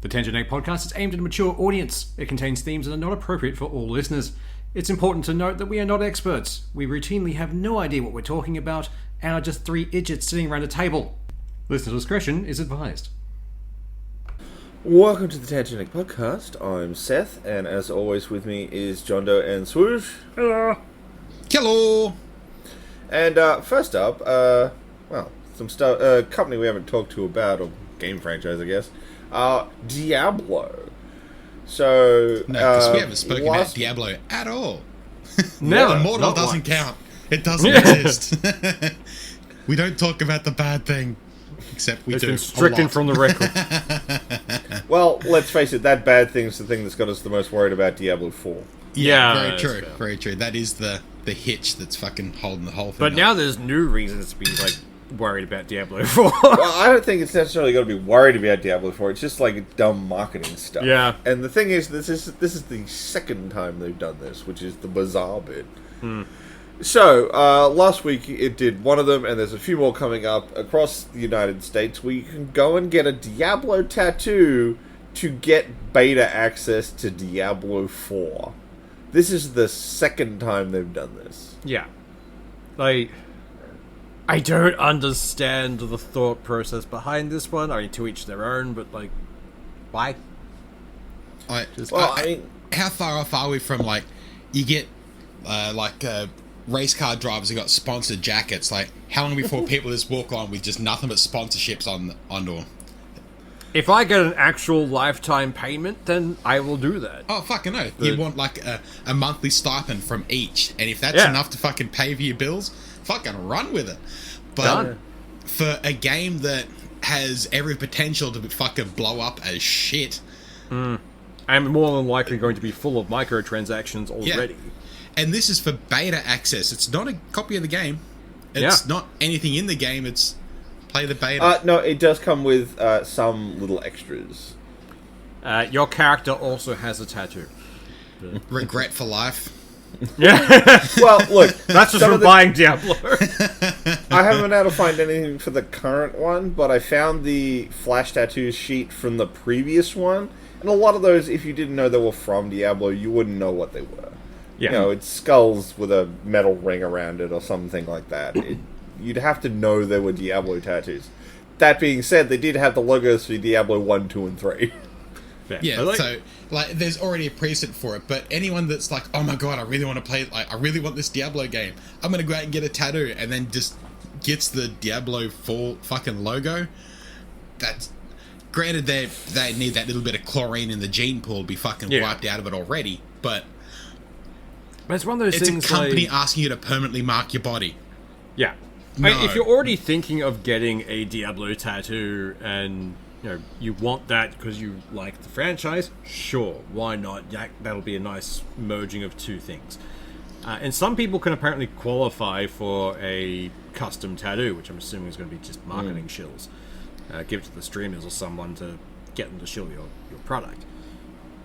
The Tangent Egg podcast is aimed at a mature audience. It contains themes that are not appropriate for all listeners. It's important to note that we are not experts. We routinely have no idea what we're talking about and are just three idiots sitting around a table. Listener discretion is advised. Welcome to the Tangent Egg podcast. I'm Seth, and as always with me is John Doe and Swoosh. Hello. Hello. And first up, some stuff. Company we haven't talked to about, or game franchise, I guess. Diablo. So no, because we haven't spoken about Diablo at all. Never. Immortal doesn't count. It doesn't exist. We don't talk about the bad thing, except we it's do. Been stricken from the record. Well, let's face it. That bad thing's the thing that's got us the most worried about Diablo 4. Yeah, very true. Fair. Very true. That is the hitch that's fucking holding the whole thing. But up. now there's new reasons to be worried about Diablo 4. Well, I don't think it's necessarily got to be worried about Diablo 4. It's just dumb marketing stuff. Yeah. And the thing is, this is the second time they've done this, which is the bizarre bit. So, last week it did one of them, and there's a few more coming up across the United States where you can go and get a Diablo tattoo to get beta access to Diablo 4. This is the second time they've done this. Yeah. I don't understand the thought process behind this one. I mean, to each their own, but, why? How far off are we from, you get, race car drivers who got sponsored jackets? How long before people just walk on with just nothing but sponsorships onto them? If I get an actual lifetime payment, then I will do that. Oh, fucking no. You want, a monthly stipend from each, and if that's enough to fucking pay for your bills, fucking run with it. But Done. For a game that has every potential to fucking blow up as shit... I'm more than likely going to be full of microtransactions already. Yeah. And this is for beta access. It's not a copy of the game. It's not anything in the game. It's play the beta. No, it does come with some little extras. Your character also has a tattoo. Regret for life. Yeah. Well, look, that's just from buying Diablo. I haven't been able to find anything for the current one, but I found the flash tattoos sheet from the previous one, and a lot of those, if you didn't know they were from Diablo, you wouldn't know what they were. Yeah. You know, it's skulls with a metal ring around it or something like that. You'd have to know they were Diablo tattoos. That being said, they did have the logos for Diablo 1, 2, and 3. Yeah, so there's already a precedent for it, but anyone that's like, oh my god, I really want to play, I really want this Diablo game, I'm going to go out and get a tattoo, and then just gets the Diablo 4 fucking logo, that's... Granted, they need that little bit of chlorine in the gene pool to be fucking wiped out of it already, but it's one of those it's things. It's a company asking you to permanently mark your body. Yeah. No. I mean, if you're already thinking of getting a Diablo tattoo and you want that because you like the franchise, sure, why not? That'll be a nice merging of two things. And some people can apparently qualify for a custom tattoo, which I'm assuming is going to be just marketing shills. Give it to the streamers or someone to get them to shill your product.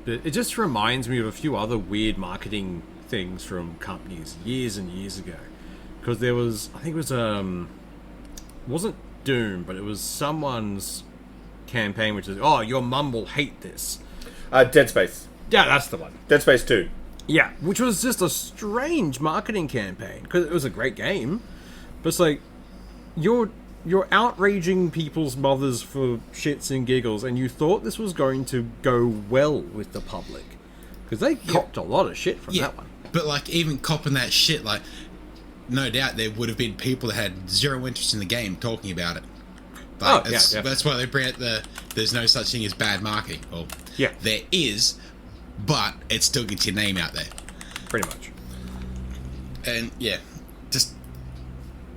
But it just reminds me of a few other weird marketing things from companies years and years ago. Because there was, I think it was, it wasn't Doom, but it was someone's campaign which is, oh, your mum will hate this. Dead Space. Yeah, that's the one. Dead Space 2. Yeah, which was just a strange marketing campaign. Because it was a great game. But it's you're outraging people's mothers for shits and giggles, and you thought this was going to go well with the public. Because they copped a lot of shit from that one. But, even copping that shit, no doubt there would have been people that had zero interest in the game talking about it. That's why they bring out there's no such thing as bad marketing. Well, there is, but it still gets your name out there. Pretty much. And, just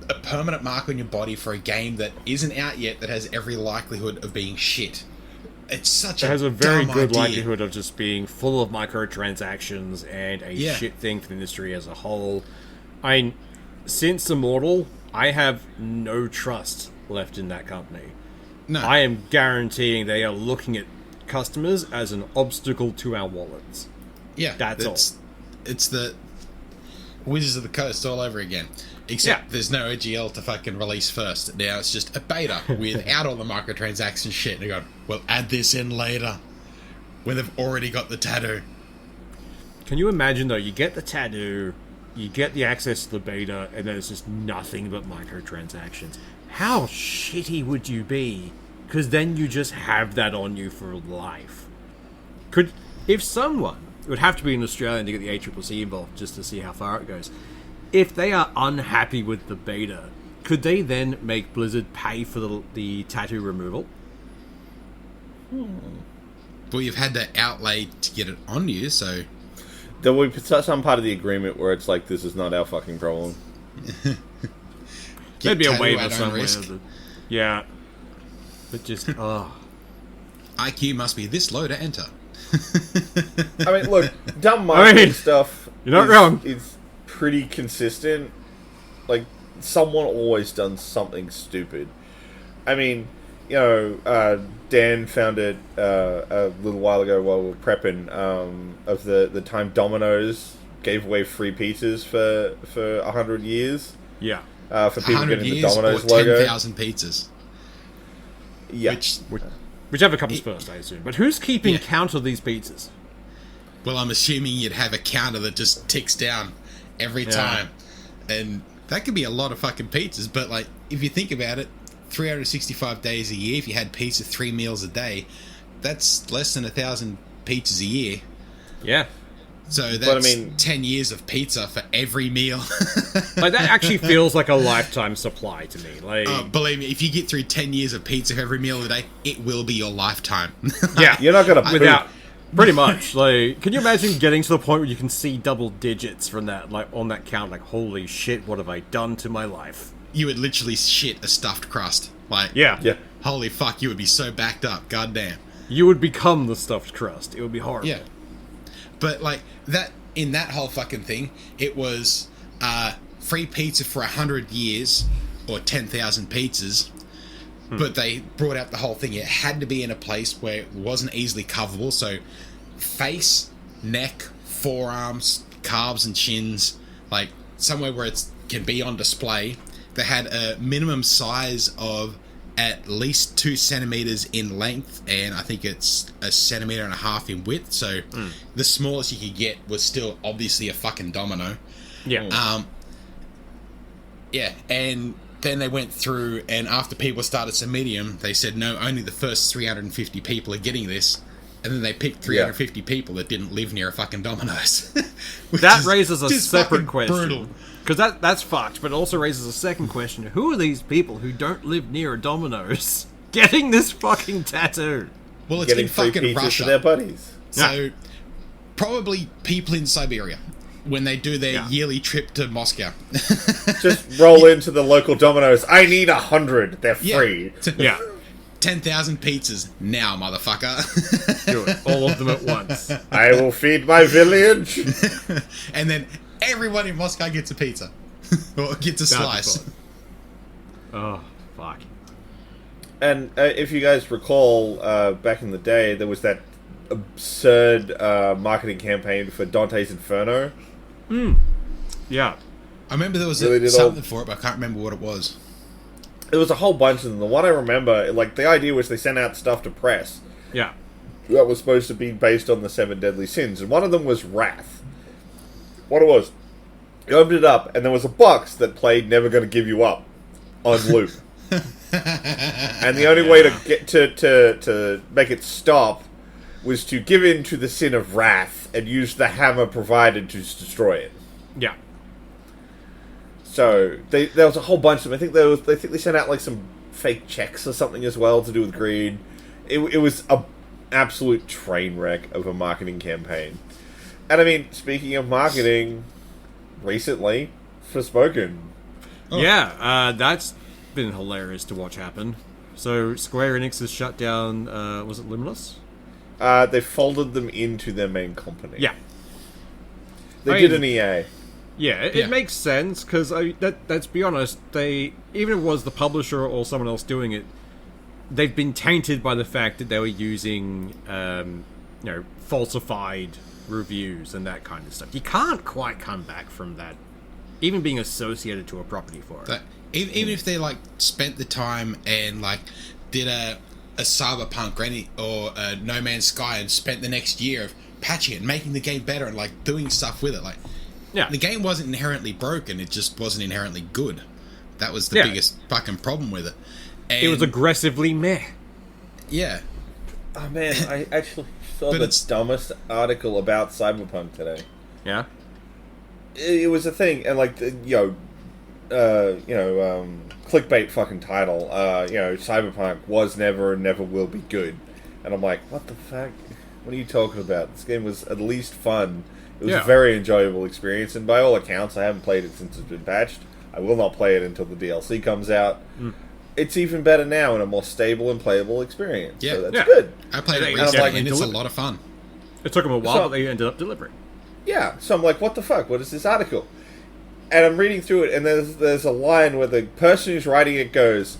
a permanent mark on your body for a game that isn't out yet that has every likelihood of being shit. It's such a dumb idea. It has a very good likelihood of just being full of microtransactions and a shit thing for the industry as a whole. Since Immortal, I have no trust left in that company. No. I am guaranteeing they are looking at customers as an obstacle to our wallets. Yeah. That's all. It's the Wizards of the Coast all over again. Except there's no OGL to fucking release first. Now it's just a beta without all the microtransaction shit. And they go, well, add this in later. when they've already got the tattoo. Can you imagine, though, you get the tattoo, you get the access to the beta, and then it's just nothing but microtransactions. How shitty would you be? Because then you just have that on you for life. If someone, it would have to be an Australian to get the ACCC involved just to see how far it goes. If they are unhappy with the beta, could they then make Blizzard pay for the tattoo removal? Well, you've had to outlay to get it on you, so... There will be some part of the agreement where it's like, this is not our fucking problem. There'd be a waiver somewhere. Yeah. But just, IQ must be this low to enter. I mean, look, dumb marketing stuff you're not wrong. It's pretty consistent. Like, someone always done something stupid. I mean, you know, Dan found it a little while ago while we were prepping of the time Domino's gave away free pizzas for 100 years. Yeah. For people getting the Domino's or logo. 10,000 pizzas. Yeah. Whichever comes first, I assume. But who's keeping count of these pizzas? Well, I'm assuming you'd have a counter that just ticks down every time. And that could be a lot of fucking pizzas. But, like, if you think about it, 365 days a year, if you had pizza 3 meals a day, that's less than 1,000 pizzas a year. Yeah. So that's 10 years of pizza for every meal. Like, that actually feels like a lifetime supply to me. Like, believe me, if you get through 10 years of pizza for every meal a day, it will be your lifetime. yeah. You're not going to... Without... Pretty much. Like, can you imagine getting to the point where you can see double digits from that, like, on that count? Like, holy shit, what have I done to my life? You would literally shit a stuffed crust. Like, yeah. Holy fuck, you would be so backed up. Goddamn. You would become the stuffed crust. It would be horrible. Yeah. But, like, that in that whole fucking thing, it was free pizza for 100 years, or 10,000 pizzas, but they brought out the whole thing. It had to be in a place where it wasn't easily coverable, so face, neck, forearms, calves and shins, like, somewhere where it can be on display. They had a minimum size of at least 2 centimeters in length, and I think it's 1.5 centimeters in width. So the smallest you could get was still obviously a fucking domino. Yeah. Yeah, and then they went through, and after people started submitting them, they said no, only the first 350 people are getting this. And then they picked 350 people that didn't live near a fucking Domino's. That raises a separate question. Brutal. Because that's fucked, but it also raises a second question. Who are these people who don't live near a Domino's getting this fucking tattoo? Well, it's getting in free fucking pizzas Russia. to their buddies. So, probably people in Siberia when they do their yearly trip to Moscow. Just roll into the local Domino's. I need 100. They're free. Yeah. 10,000 pizzas now, motherfucker. Do it. All of them at once. I will feed my village. And then everyone in Moscow gets a pizza. Or gets a slice. Oh, fuck. And if you guys recall, back in the day, there was that absurd marketing campaign for Dante's Inferno. Yeah. I remember there was something for it, but I can't remember what it was. There was a whole bunch of them. The one I remember, like, the idea was they sent out stuff to press. Yeah. That was supposed to be based on the 7 deadly sins, and one of them was wrath. What it was, you opened it up, and there was a box that played Never Gonna Give You Up on loop. And the only way to get to make it stop was to give in to the sin of wrath and use the hammer provided to destroy it. Yeah. So there was a whole bunch of them. I think they sent out like some fake checks or something as well to do with greed. It was a absolute train wreck of a marketing campaign. And I mean, speaking of marketing, recently, Forspoken. Oh. Yeah, that's been hilarious to watch happen. So Square Enix has shut down, was it Luminous? They folded them into their main company. Yeah. They did an EA. Yeah, it makes sense, because let's be honest, even if it was the publisher or someone else doing it, they've been tainted by the fact that they were using, falsified reviews and that kind of stuff. You can't quite come back from that, even being associated to a property for it. Even if they, like, spent the time and, like, did a a Cyberpunk or a No Man's Sky and spent the next year of patching it, making the game better, and like doing stuff with it. Like, the game wasn't inherently broken; it just wasn't inherently good. That was the biggest fucking problem with it. And it was aggressively meh. Yeah. Oh man, I actually saw the dumbest article about Cyberpunk today. Yeah. It was a thing, and like clickbait fucking title. Cyberpunk was never and never will be good. And I'm like, what the fuck? What are you talking about? This game was at least fun. It was a very enjoyable experience, and by all accounts, I haven't played it since it's been patched. I will not play it until the DLC comes out. It's even better now and a more stable and playable experience. Yeah, so that's good. I played it recently, and it's a lot of fun. It took them a while, but they ended up delivering. Yeah, so I'm like, what the fuck? What is this article? And I'm reading through it, and there's a line where the person who's writing it goes,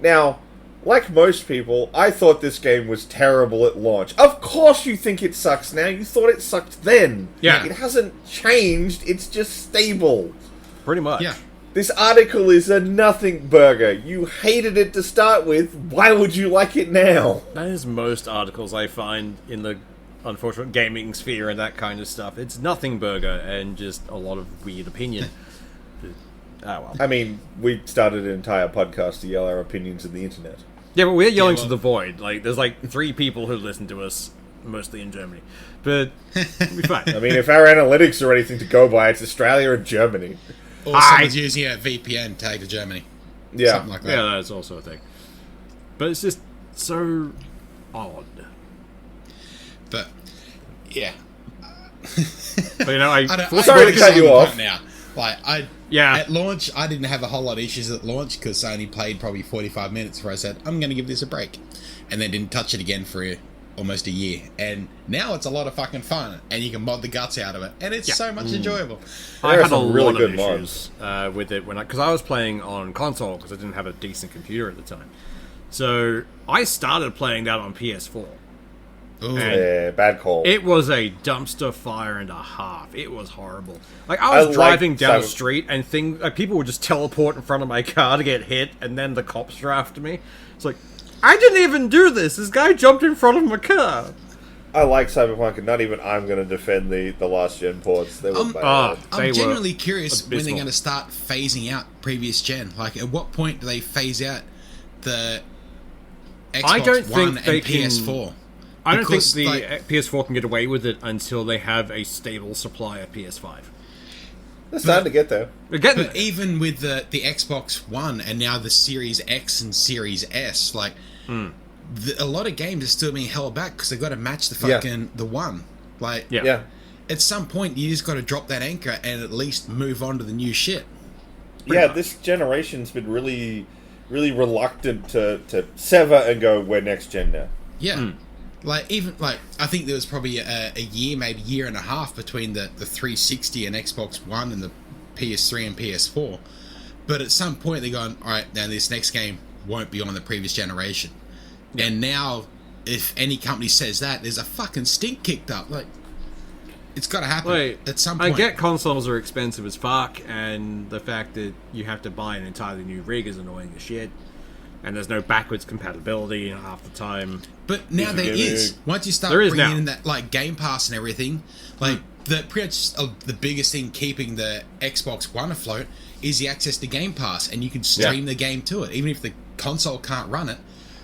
now, like most people, I thought this game was terrible at launch. Of course you think it sucks now. You thought it sucked then. Yeah. It hasn't changed. It's just stable. Pretty much. Yeah. This article is a nothing burger. You hated it to start with. Why would you like it now? That is most articles I find in the unfortunate gaming sphere and that kind of stuff. It's nothing burger and just a lot of weird opinion. Well. I mean, we started an entire podcast to yell our opinions in the internet. Yeah, but we're yelling to the void. Like, there's like 3 people who listen to us, mostly in Germany. But we'll be fine. I mean, if our analytics are anything to go by, it's Australia and Germany. Or someone's using a VPN tag to Germany. Yeah. Something like that. Yeah, that's also a thing. But it's just so odd. But, yeah. But, you know, I sorry to cut you off. Now. Like, at launch, I didn't have a whole lot of issues at launch because I only played probably 45 minutes before I said, I'm going to give this a break. And then didn't touch it again for almost a year. And now it's a lot of fucking fun. And you can mod the guts out of it. And it's so much enjoyable. I had a lot of issues with it because I was playing on console because I didn't have a decent computer at the time. So I started playing that on PS4. Yeah, bad call. It was a dumpster fire and a half. It was horrible. Like, I was driving down the street and people would just teleport in front of my car to get hit, and then the cops were after me. It's like, I didn't even do this. This guy jumped in front of my car. I like Cyberpunk, and not even I'm going to defend the last gen ports. They were bad. I'm genuinely curious when they're going to start phasing out previous gen. Like, at what point do they phase out the Xbox One and PS4? I don't think the PS4 can get away with it until they have a stable supply of PS5. They're starting to get there. They're getting there. Even with the Xbox One and now the Series X and Series S, like, a lot of games are still being held back because they've got to match the fucking the One. Like, at some point, you just got to drop that anchor and at least move on to the new shit. This generation's been really, really reluctant to sever and go, we're next gen now. Yeah. Like, I think there was probably a year, maybe year and a half between the 360 and Xbox One and the PS3 and PS4. But at some point, they're going, all right, now this next game won't be on the previous generation. Yeah. And now, if any company says that, there's a fucking stink kicked up. Like, it's got to happen at some point. I get consoles are expensive as fuck, and the fact that you have to buy an entirely new rig is annoying as shit. And there's no backwards compatibility half the time. But now there is. Once you start bringing in that, like, Game Pass and everything, like, pretty much the biggest thing keeping the Xbox One afloat is the access to Game Pass, and you can stream the game to it, even if the console can't run it.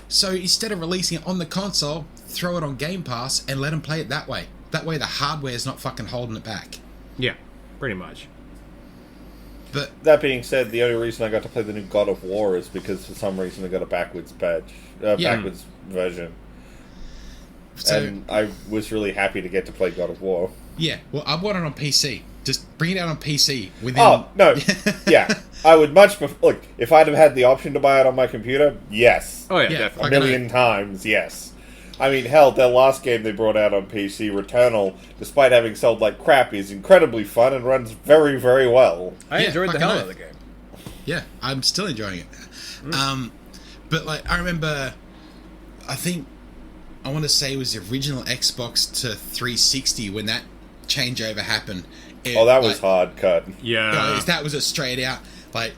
So instead of releasing it on the console, throw it on Game Pass and let them play it that way. That way the hardware is not fucking holding it back. Yeah, pretty much. But that being said, the only reason I got to play the new God of War is because for some reason I got a backwards backwards version. So, and I was really happy to get to play God of War. Yeah, well, I want it on PC. Just bring it out on PC. Oh, no. Yeah. I would much prefer... Look, if I'd have had the option to buy it on my computer, yes. Oh, yeah, definitely. A million times, yes. I mean, hell, their last game they brought out on PC, Returnal, despite having sold like crap, is incredibly fun and runs very, very well. I enjoyed the hell out of the game. Yeah, I'm still enjoying it. But, like, I remember... I think... I want to say it was the original Xbox to 360 when that changeover happened. That was hard cut. Yeah. That was a straight out, like,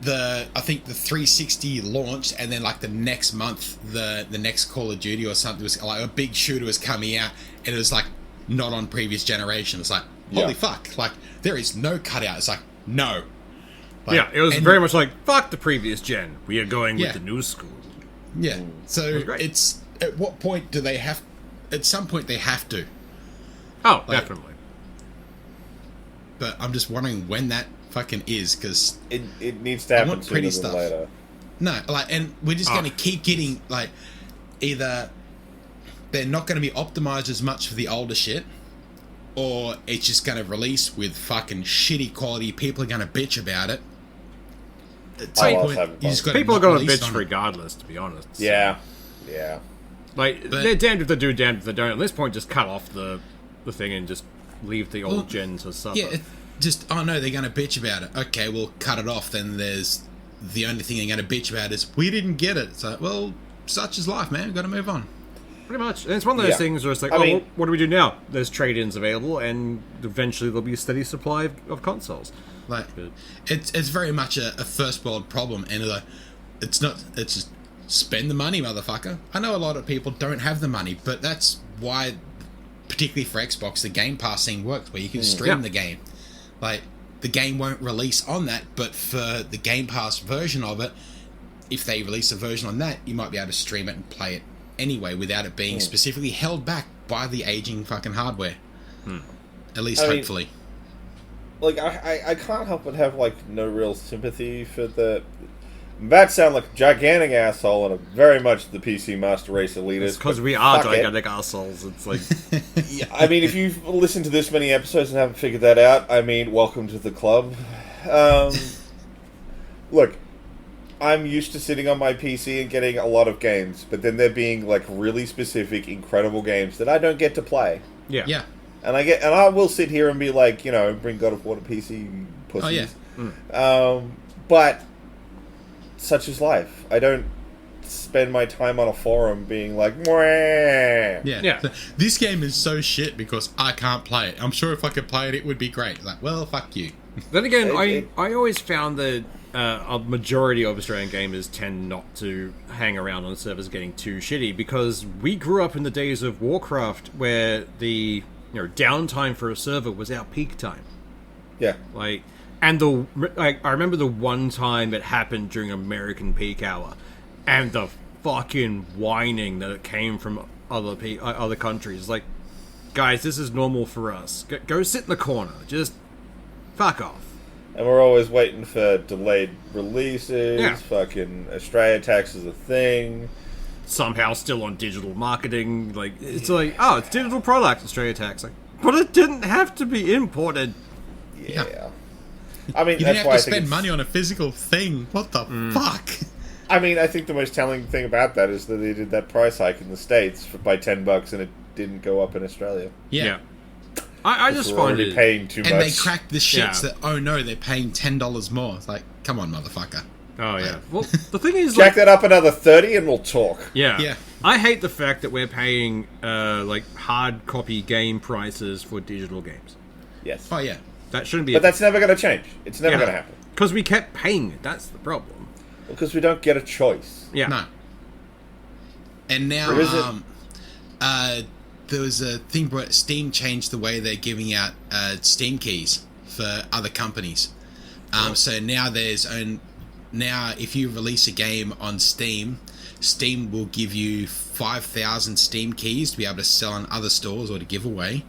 I think the 360 launched, and then like the next month, the next Call of Duty or something was like a big shooter was coming out, and it was like not on previous generation. It's like, holy fuck! Like there is no cutout. It's like no. Like, yeah, it was very much like fuck the previous gen. We are going with the new school. Yeah. So it's at what point do they have? At some point they have to. Oh, definitely. But I'm just wondering when that fucking is, because it needs to happen sooner than later. No, like, and we're just going to keep getting like either they're not going to be optimized as much for the older shit, or it's just going to release with fucking shitty quality. People are going to bitch about it. At some point, you just people are going to bitch regardless, to be honest. Yeah. Like they're damned if they do, damned if they don't. At this point, just cut off the thing and just leave the old gen to suffer. Yeah, just, oh no, they're going to bitch about it. Okay, we'll cut it off. Then there's the only thing they're going to bitch about is we didn't get it. So, well, such is life, man. We've got to move on. Pretty much. And it's one of those things where it's like, well, what do we do now? There's trade-ins available, and eventually there'll be a steady supply of consoles. Like, it's very much a first world problem, and it's not. It's just spend the money, motherfucker. I know a lot of people don't have the money, but that's why, particularly for Xbox, the Game Pass thing works, where you can stream the game. Like, the game won't release on that, but for the Game Pass version of it, if they release a version on that, you might be able to stream it and play it anyway without it being specifically held back by the aging fucking hardware. At least, hopefully. Like, I can't help but have, like, no real sympathy for the... That sound like a gigantic asshole and a very much the PC Master Race elitist. It's because we are gigantic assholes. It's like... Yeah, I mean, if you've listened to this many episodes and haven't figured that out, I mean, welcome to the club. Look, I'm used to sitting on my PC and getting a lot of games, but then there being, like, really specific, incredible games that I don't get to play. Yeah. And I will sit here and be like, you know, bring God of War to PC, pussies. Oh, yeah. But... such is life. I don't spend my time on a forum being like, mwah. Yeah. So, this game is so shit because I can't play it. I'm sure if I could play it, it would be great. Like, well, fuck you. Then again, I always found that a majority of Australian gamers tend not to hang around on servers getting too shitty, because we grew up in the days of Warcraft where the downtime for a server was our peak time. Yeah. Like... And I remember the one time it happened during American peak hour, and the fucking whining that it came from other countries. Like, guys, this is normal for us. Go sit in the corner. Just fuck off. And we're always waiting for delayed releases. Yeah. Fucking Australia tax is a thing. Somehow still on digital marketing. Like, it's like, oh, it's digital product, Australia tax. Like, but it didn't have to be imported. Yeah. I mean, you that's didn't why have to spend money on a physical thing. What the fuck? I mean, I think the most telling thing about that is that they did that price hike in the States by $10 and it didn't go up in Australia. Yeah. I just find it paying too much. And they cracked the shits that, oh no, they're paying $10 more. It's like, come on, motherfucker. Oh, yeah. Well, the thing is... Jack that up another 30 and we'll talk. Yeah. I hate the fact that we're paying, hard copy game prices for digital games. Yes. Oh, yeah. That shouldn't be... But that's never going to change. It's never going to happen. Because we kept paying it. That's the problem. Because we don't get a choice. Yeah. No. And now, there was a thing where Steam changed the way they're giving out Steam keys for other companies. So now now if you release a game on Steam, Steam will give you 5,000 Steam keys to be able to sell on other stores or to give away.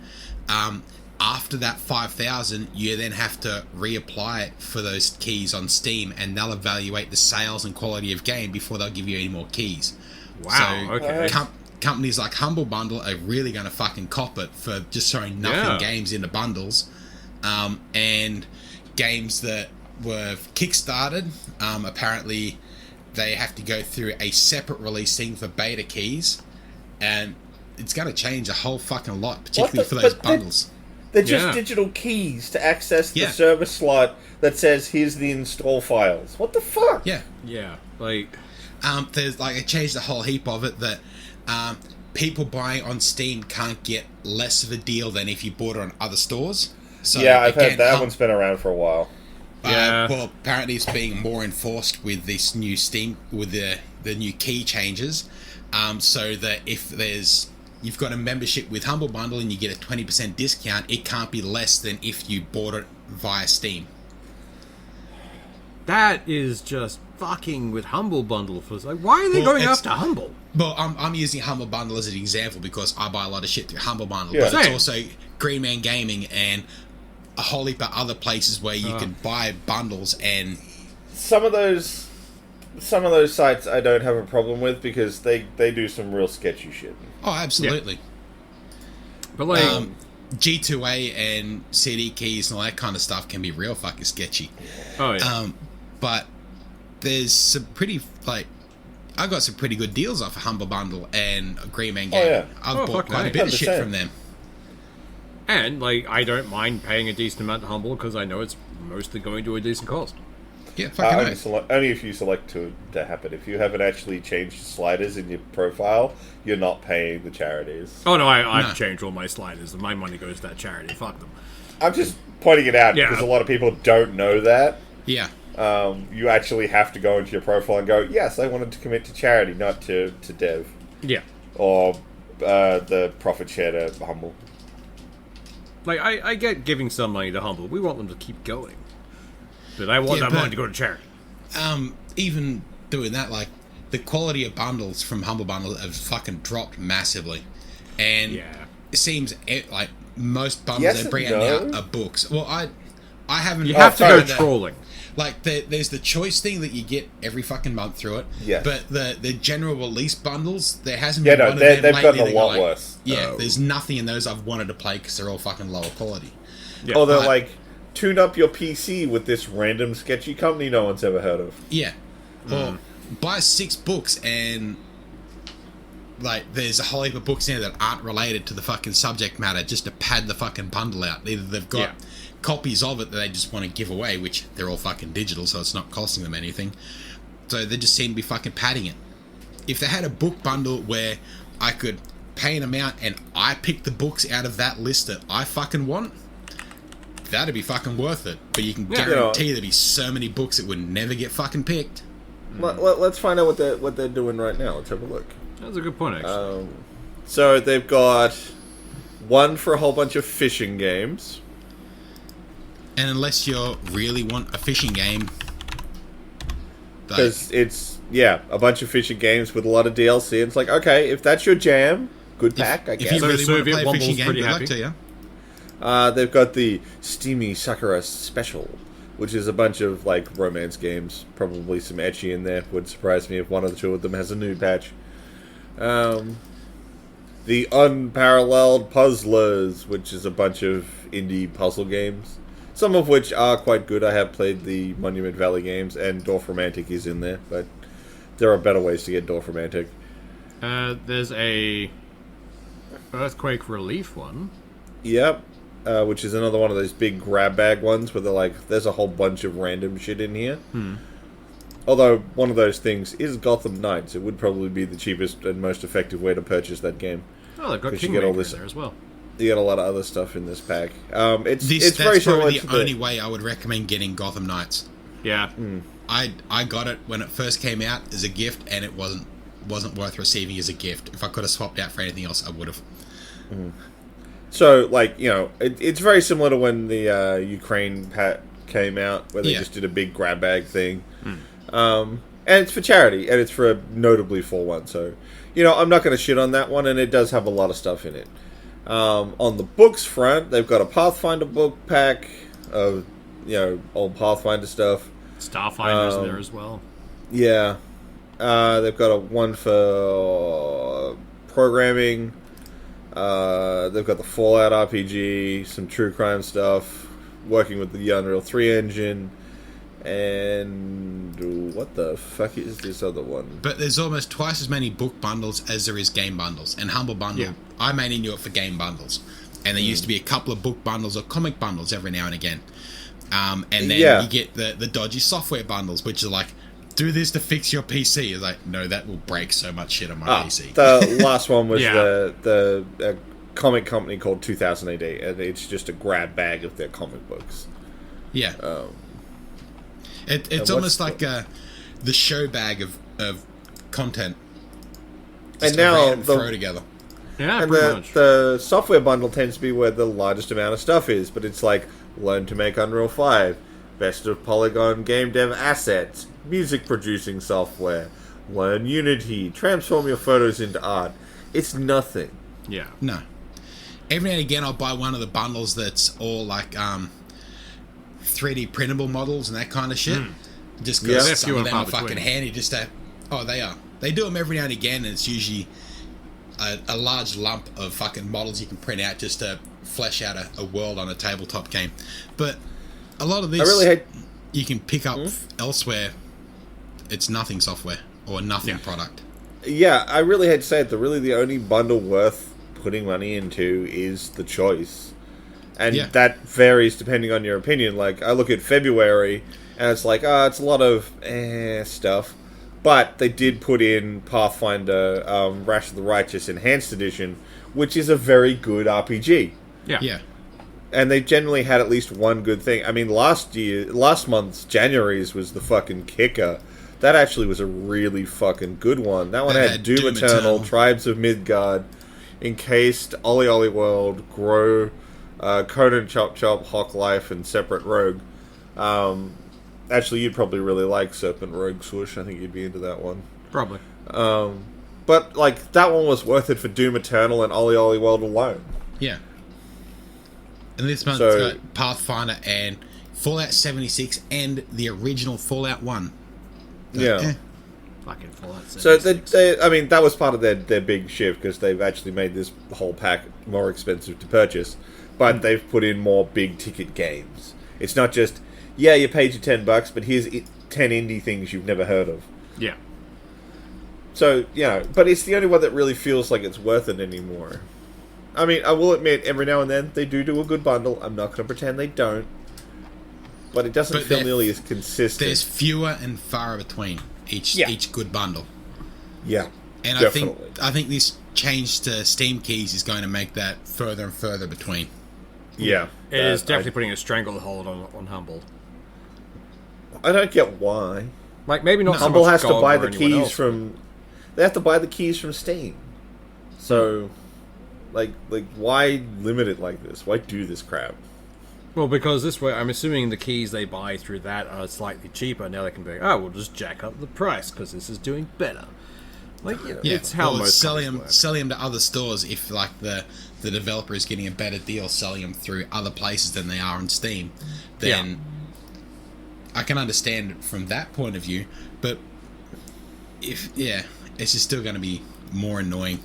After that 5,000, you then have to reapply it for those keys on Steam, and they'll evaluate the sales and quality of game before they'll give you any more keys. Wow, so okay. Companies like Humble Bundle are really going to fucking cop it for just throwing nothing games into bundles. And games that were kickstarted, apparently they have to go through a separate release thing for beta keys, and it's going to change a whole fucking lot, particularly for those bundles. They're just digital keys to access the server slot that says, here's the install files. What the fuck? Yeah. Yeah. Like... there's, like, it changed a whole heap of it that people buying on Steam can't get less of a deal than if you bought it on other stores. So yeah, I've heard that one's been around for a while. Well, apparently it's being more enforced with this new Steam, with the new key changes, so that if you've got a membership with Humble Bundle and you get a 20% discount, it can't be less than if you bought it via Steam. That is just fucking with Humble Bundle. For like, why are they going after Humble? Well, I'm using Humble Bundle as an example because I buy a lot of shit through Humble Bundle, Yeah. but it's also Green Man Gaming and a whole heap of other places where you can buy bundles. And some of those sites I don't have a problem with because they do some real sketchy shit. oh, absolutely. But like, G2A and CD keys and all that kind of stuff can be real fucking sketchy. oh yeah. But there's some pretty, like, I got some pretty good deals off of Humble Bundle and Green Man Gaming. yeah. I've bought quite a bit of shit 100%. from them. And like, I don't mind paying a decent amount to Humble because I know it's mostly going to a decent cost. Yeah, fucking only if you select to happen. If you haven't actually changed sliders in your profile, you're not paying the charities. Oh no, I've changed all my sliders and my money goes to that charity. Fuck them. I'm just pointing it out because a lot of people don't know that. Yeah. You actually have to go into your profile and go, yes, I wanted to commit to charity, not to dev. Yeah. Or the profit share to Humble. Like, I get giving some money to Humble. We want them to keep going. But I want that money to go to charity. Even doing that, like, the quality of bundles from Humble Bundle have fucking dropped massively. And it seems like most bundles they bring out now are books. Well, I haven't... You have to go trolling. Like, there's the choice thing that you get every fucking month through it. Yeah. But the general release bundles, there hasn't been one of they've them lately. gotten a lot worse. Yeah, there's nothing in those I've wanted to play because they're all fucking lower quality. Yeah. Oh, they're like, tune up your PC with this random sketchy company no one's ever heard of. Yeah. Well, buy 6 books and... like, there's a whole heap of books in there that aren't related to the fucking subject matter just to pad the fucking bundle out. Either they've got copies of it that they just want to give away, which they're all fucking digital, so it's not costing them anything. So they just seem to be fucking padding it. If they had a book bundle where I could pay an amount and I pick the books out of that list that I fucking want, that'd be fucking worth it. But you can guarantee there'd be so many books that would never get fucking picked. Let's find out what they're doing right now. Let's have a look. That's a good point, actually. So they've got one for a whole bunch of fishing games. And unless you really want a fishing game... Because it's, a bunch of fishing games with a lot of DLC. And it's like, okay, if that's your jam, good pack, I guess. If you really want to Soviet play a fishing Womble's game, pretty good luck happy. to you. They've got the Steamy Sakura Special, which is a bunch of, like, romance games. Probably some ecchi in there. Would surprise me if one or two of them has a nude patch. The Unparalleled Puzzlers, which is a bunch of indie puzzle games. Some of which are quite good. I have played the Monument Valley games, and Dorf Romantic is in there, but there are better ways to get Dorf Romantic. There's a Earthquake Relief one. Yep. Which is another one of those big grab bag ones where they're like, there's a whole bunch of random shit in here. Although, one of those things is Gotham Knights. It would probably be the cheapest and most effective way to purchase that game. Oh, they've got 'Cause you get Kingmaker all this- in there as well. You get a lot of other stuff in this pack. It's That's very similar probably to the only way I would recommend getting Gotham Knights. Yeah. I got it when it first came out as a gift, and it wasn't worth receiving as a gift. If I could have swapped out for anything else, I would have. So, like, it's very similar to when the Ukraine pack came out, where they just did a big grab bag thing. And it's for charity, and it's for a notably full one. So, I'm not going to shit on that one, and it does have a lot of stuff in it. On the books front, they've got a Pathfinder book pack of, old Pathfinder stuff. Starfinder's in there as well. Yeah. They've got a one for programming. They've got the Fallout RPG, some true crime stuff, working with the Unreal 3 engine, and what the fuck is this other one? But there's almost twice as many book bundles as there is game bundles. And Humble Bundle, I mainly knew it for game bundles. And there used to be a couple of book bundles or comic bundles every now and again. And then you get the dodgy software bundles, which are like, do this to fix your PC. It's like, no, that will break so much shit on my PC. The last one was the comic company called 2000 AD, and it's just a grab bag of their comic books. Yeah. It's almost like the show bag of content. And now throw together. Yeah, and pretty much. the software bundle tends to be where the largest amount of stuff is, but it's like learn to make Unreal 5, best of Polygon game dev assets, music producing software, learn Unity, transform your photos into art. It's nothing. Yeah. No. Every now and again, I'll buy one of the bundles that's all like 3D printable models and that kind of shit. Just because They're some few of and them are far fucking between. handy. Just to, they are. They do them every now and again, and it's usually a large lump of fucking models you can print out just to flesh out a world on a tabletop game. But a lot of this, I really hate. you can pick up elsewhere. It's nothing software or nothing product. Yeah, I really hate to say it. The only bundle worth putting money into is the choice, and that varies depending on your opinion. Like I look at February, and it's like, it's a lot of stuff, but they did put in Pathfinder Wrath of the Righteous Enhanced Edition, which is a very good RPG. Yeah. And they generally had at least one good thing. I mean, last month's January's was the fucking kicker. That actually was a really fucking good one. That one had Doom Eternal, Tribes of Midgard, Encased, Ollie Ollie World, Grow, Conan Chop Chop, Hawk Life, and Separate Rogue. Actually, you'd probably really like Serpent Rogue Swoosh. I think you'd be into that one. Probably. But, like, that one was worth it for Doom Eternal and Ollie Ollie World alone. Yeah. And this month it's got Pathfinder and Fallout 76 and the original Fallout 1. Yeah. Fucking Fallout 76. So, I mean, that was part of their big shift, because they've actually made this whole pack more expensive to purchase. But they've put in more big-ticket games. It's not just, you paid your $10, but here's 10 indie things you've never heard of. Yeah. So, but it's the only one that really feels like it's worth it anymore. I mean, I will admit, every now and then, they do a good bundle. I'm not going to pretend they don't. But it doesn't feel nearly as consistent. There's fewer and far between each good bundle. Yeah, and definitely. I think this change to Steam keys is going to make that further and further between. Yeah. It is definitely putting a stranglehold on Humble. I don't get why. Like, maybe not so Humble much has to GOG buy or the anyone keys else, from... They have to buy the keys from Steam. So, like, why limit it like this? Why do this crap? Well, because this way, I'm assuming the keys they buy through that are slightly cheaper. Now they can be, we'll just jack up the price because this is doing better. Like, it's how most selling companies work. them to other stores if like the developer is getting a better deal selling them through other places than they are on Steam. Then I can understand it from that point of view, but it's just still going to be more annoying.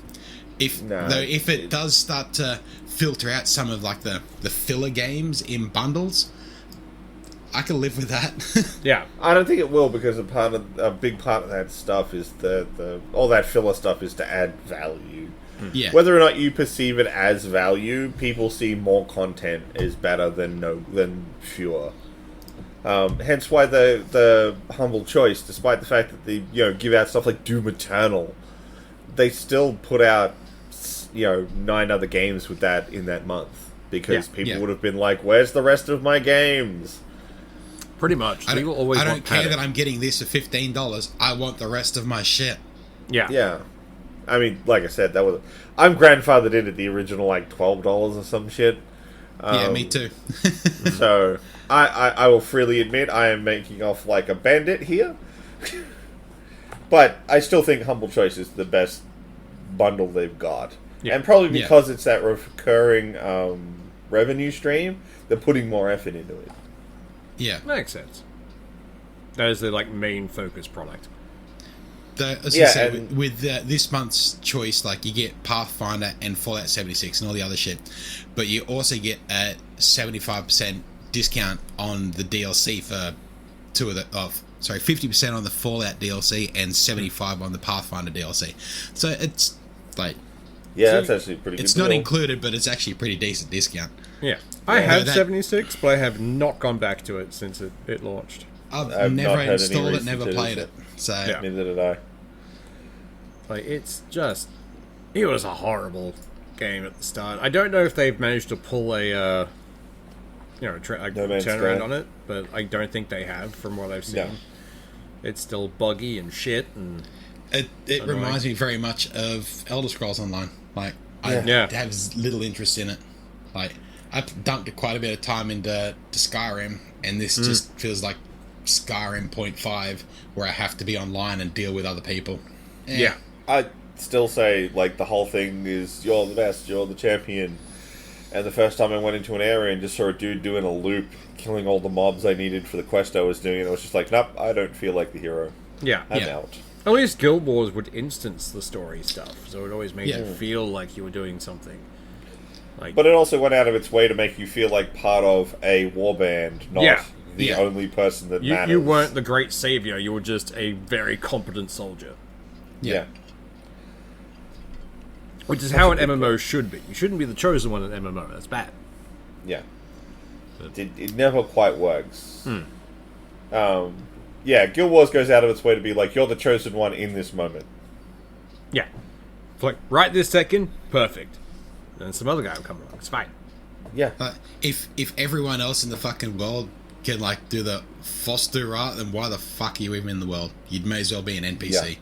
If it does start to filter out some of like the filler games in bundles, I can live with that. Yeah, I don't think it will, because a big part of that stuff is the all that filler stuff is to add value. Yeah. Whether or not you perceive it as value, people see more content is better than fewer. Hence why the Humble choice, despite the fact that they give out stuff like Doom Eternal, they still put out 9 other games with that in that month, because people would have been like, "Where's the rest of my games?" pretty much. I People always don't want care padding. that I'm getting this for $15. I want the rest of my shit. Yeah. I mean, like I said, I'm grandfathered in at the original like $12 or some shit. Yeah, me too. So I will freely admit I am making off like a bandit here. But I still think Humble Choice is the best bundle they've got. Yeah. And probably because it's that recurring revenue stream, they're putting more effort into it. Yeah. Makes sense. That is their main focus product. As you say, with this month's choice, like you get Pathfinder and Fallout 76 and all the other shit, but you also get a 75% discount on the DLC for 50% on the Fallout DLC and 75% on the Pathfinder DLC. So it's like, that's actually a pretty good. It's not included, but it's actually a pretty decent discount. Yeah. I had 76, but I have not gone back to it since it launched. I've never installed it, never played it. So neither did I. It's just... It was a horrible game at the start. I don't know if they've managed to pull a No Man's turnaround Sky. on it, but I don't think they have, from what I've seen. No. It's still buggy and shit, and It reminds me very much of Elder Scrolls Online. Like, I have little interest in it. Like, I've dumped quite a bit of time into Skyrim, and this just feels like Skyrim 0.5, where I have to be online and deal with other people. yeah. I still say, like, the whole thing is, you're the best, you're the champion. And the first time I went into an area and just saw a dude doing a loop, killing all the mobs I needed for the quest I was doing, and I was just like, nope, I don't feel like the hero. Yeah. I'm out. At least Guild Wars would instance the story stuff, so it always made you feel like you were doing something. Like, But it also went out of its way to make you feel like part of a warband, not the only person that matters. you weren't the great savior, you were just a very competent soldier. Yeah. Which is how an MMO should be. You shouldn't be the chosen one in an MMO. That's bad. Yeah. It never quite works. Yeah, Guild Wars goes out of its way to be like, you're the chosen one in this moment. Yeah. It's like, right this second, perfect. And some other guy will come along. It's fine. Yeah. If everyone else in the fucking world can, like, do the foster right, then why the fuck are you even in the world? You'd may as well be an NPC. Yeah.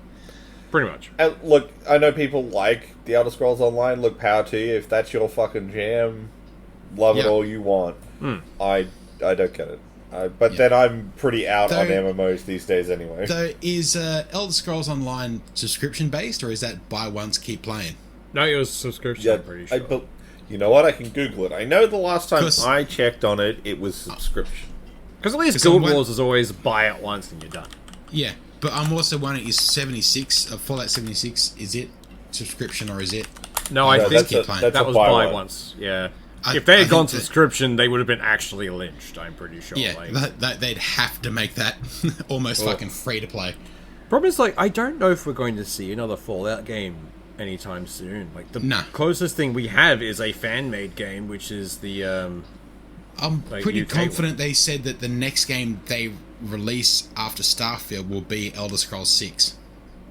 Pretty much. And look, I know people like the Elder Scrolls Online. Look, power to you. If that's your fucking jam, love it all you want. I don't get it. But then I'm pretty out on MMOs these days anyway. So is Elder Scrolls Online subscription based, or is that buy once, keep playing? No, it was subscription, I'm pretty sure. You know what? I can Google it. I know the last time I checked on it, it was subscription. Because at least Guild Wars is always buy it once and you're done. Yeah, but I'm also wondering, is 76, Fallout 76, is it subscription or is it... No, I think that was buy once. Yeah. If they had gone subscription, they would have been actually lynched, I'm pretty sure. Yeah, they'd have to make that almost fucking free to play. Problem is, like, I don't know if we're going to see another Fallout game anytime soon. Like, the closest thing we have is a fan-made game, which is the... I'm pretty confident they said that the next game they release after Starfield will be Elder Scrolls 6.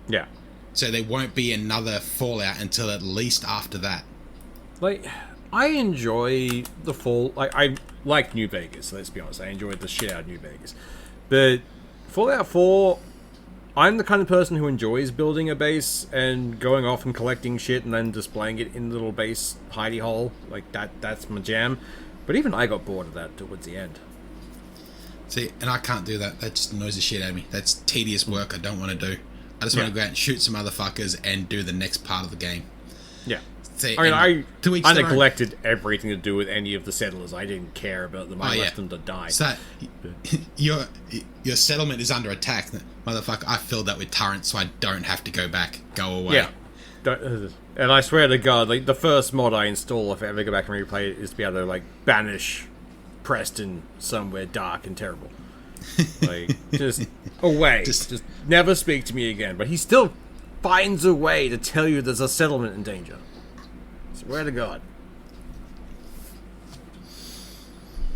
Yeah. So there won't be another Fallout until at least after that. Like, I enjoy the Fall... Like, I like New Vegas, let's be honest. I enjoyed the shit out of New Vegas. But Fallout 4... I'm the kind of person who enjoys building a base and going off and collecting shit and then displaying it in the little base hidey hole. Like, that's my jam. But even I got bored of that towards the end. See, and I can't do that. That just annoys the shit out of me. That's tedious work I don't want to do. I just want to go out and shoot some motherfuckers and do the next part of the game. Yeah. See, I neglected everything to do with any of the settlers. I didn't care about them. I left them to die. So, your settlement is under attack. Motherfucker, I filled that with turrets so I don't have to go back. Go away. Yeah. And I swear to God, like, the first mod I install, if I ever go back and replay it, is to be able to, like, banish Preston somewhere dark and terrible. Like, just away. Just never speak to me again. But he still finds a way to tell you there's a settlement in danger. Swear to God.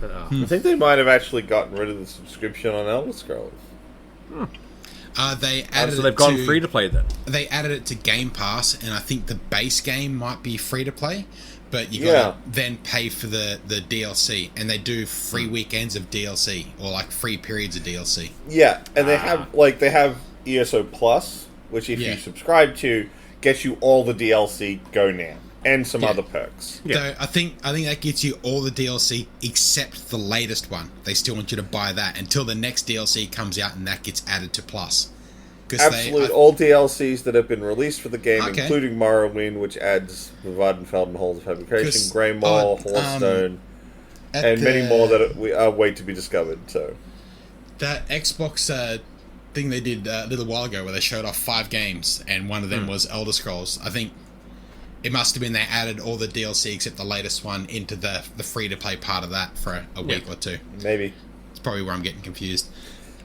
But, I think they might have actually gotten rid of the subscription on Elder Scrolls. They added so they've gone free to play then. They added it to Game Pass, and I think the base game might be free to play, but you got to then pay for the DLC, and they do free weekends of DLC or like free periods of DLC. Yeah, and they have ESO Plus, which if you subscribe to, gets you all the DLC Go now. And some other perks. Yeah. So I think that gets you all the DLC except the latest one. They still want you to buy that until the next DLC comes out and that gets added to Plus. Absolutely, all DLCs that have been released for the game, including Morrowind, which adds the Vardenfeld and Halls of Fabrication, Greymore, Hearthstone, and many more that are wait to be discovered. So that Xbox thing they did a little while ago, where they showed off 5 games, and one of them was Elder Scrolls. I think it must have been they added all the DLC except the latest one into the free-to-play part of that for a week or two. Maybe. It's probably where I'm getting confused.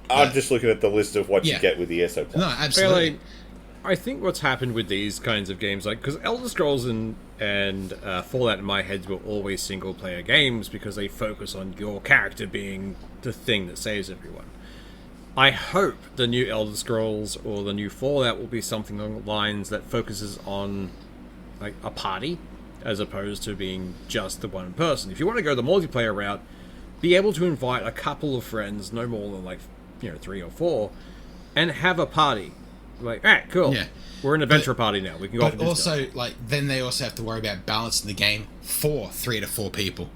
I'm just looking at the list of what you get with the ESO Plus. No, absolutely. I think what's happened with these kinds of games, like, because Elder Scrolls and Fallout in my head were always single-player games because they focus on your character being the thing that saves everyone. I hope the new Elder Scrolls or the new Fallout will be something along the lines that focuses on, like, a party as opposed to being just the one person. If you want to go the multiplayer route, be able to invite a couple of friends, no more than like 3 or 4, and have a party. Like, all right, cool. Yeah. We're an adventure party now. We can go off and But do stuff. also, like, then they also have to worry about balancing the game for 3 to 4 people.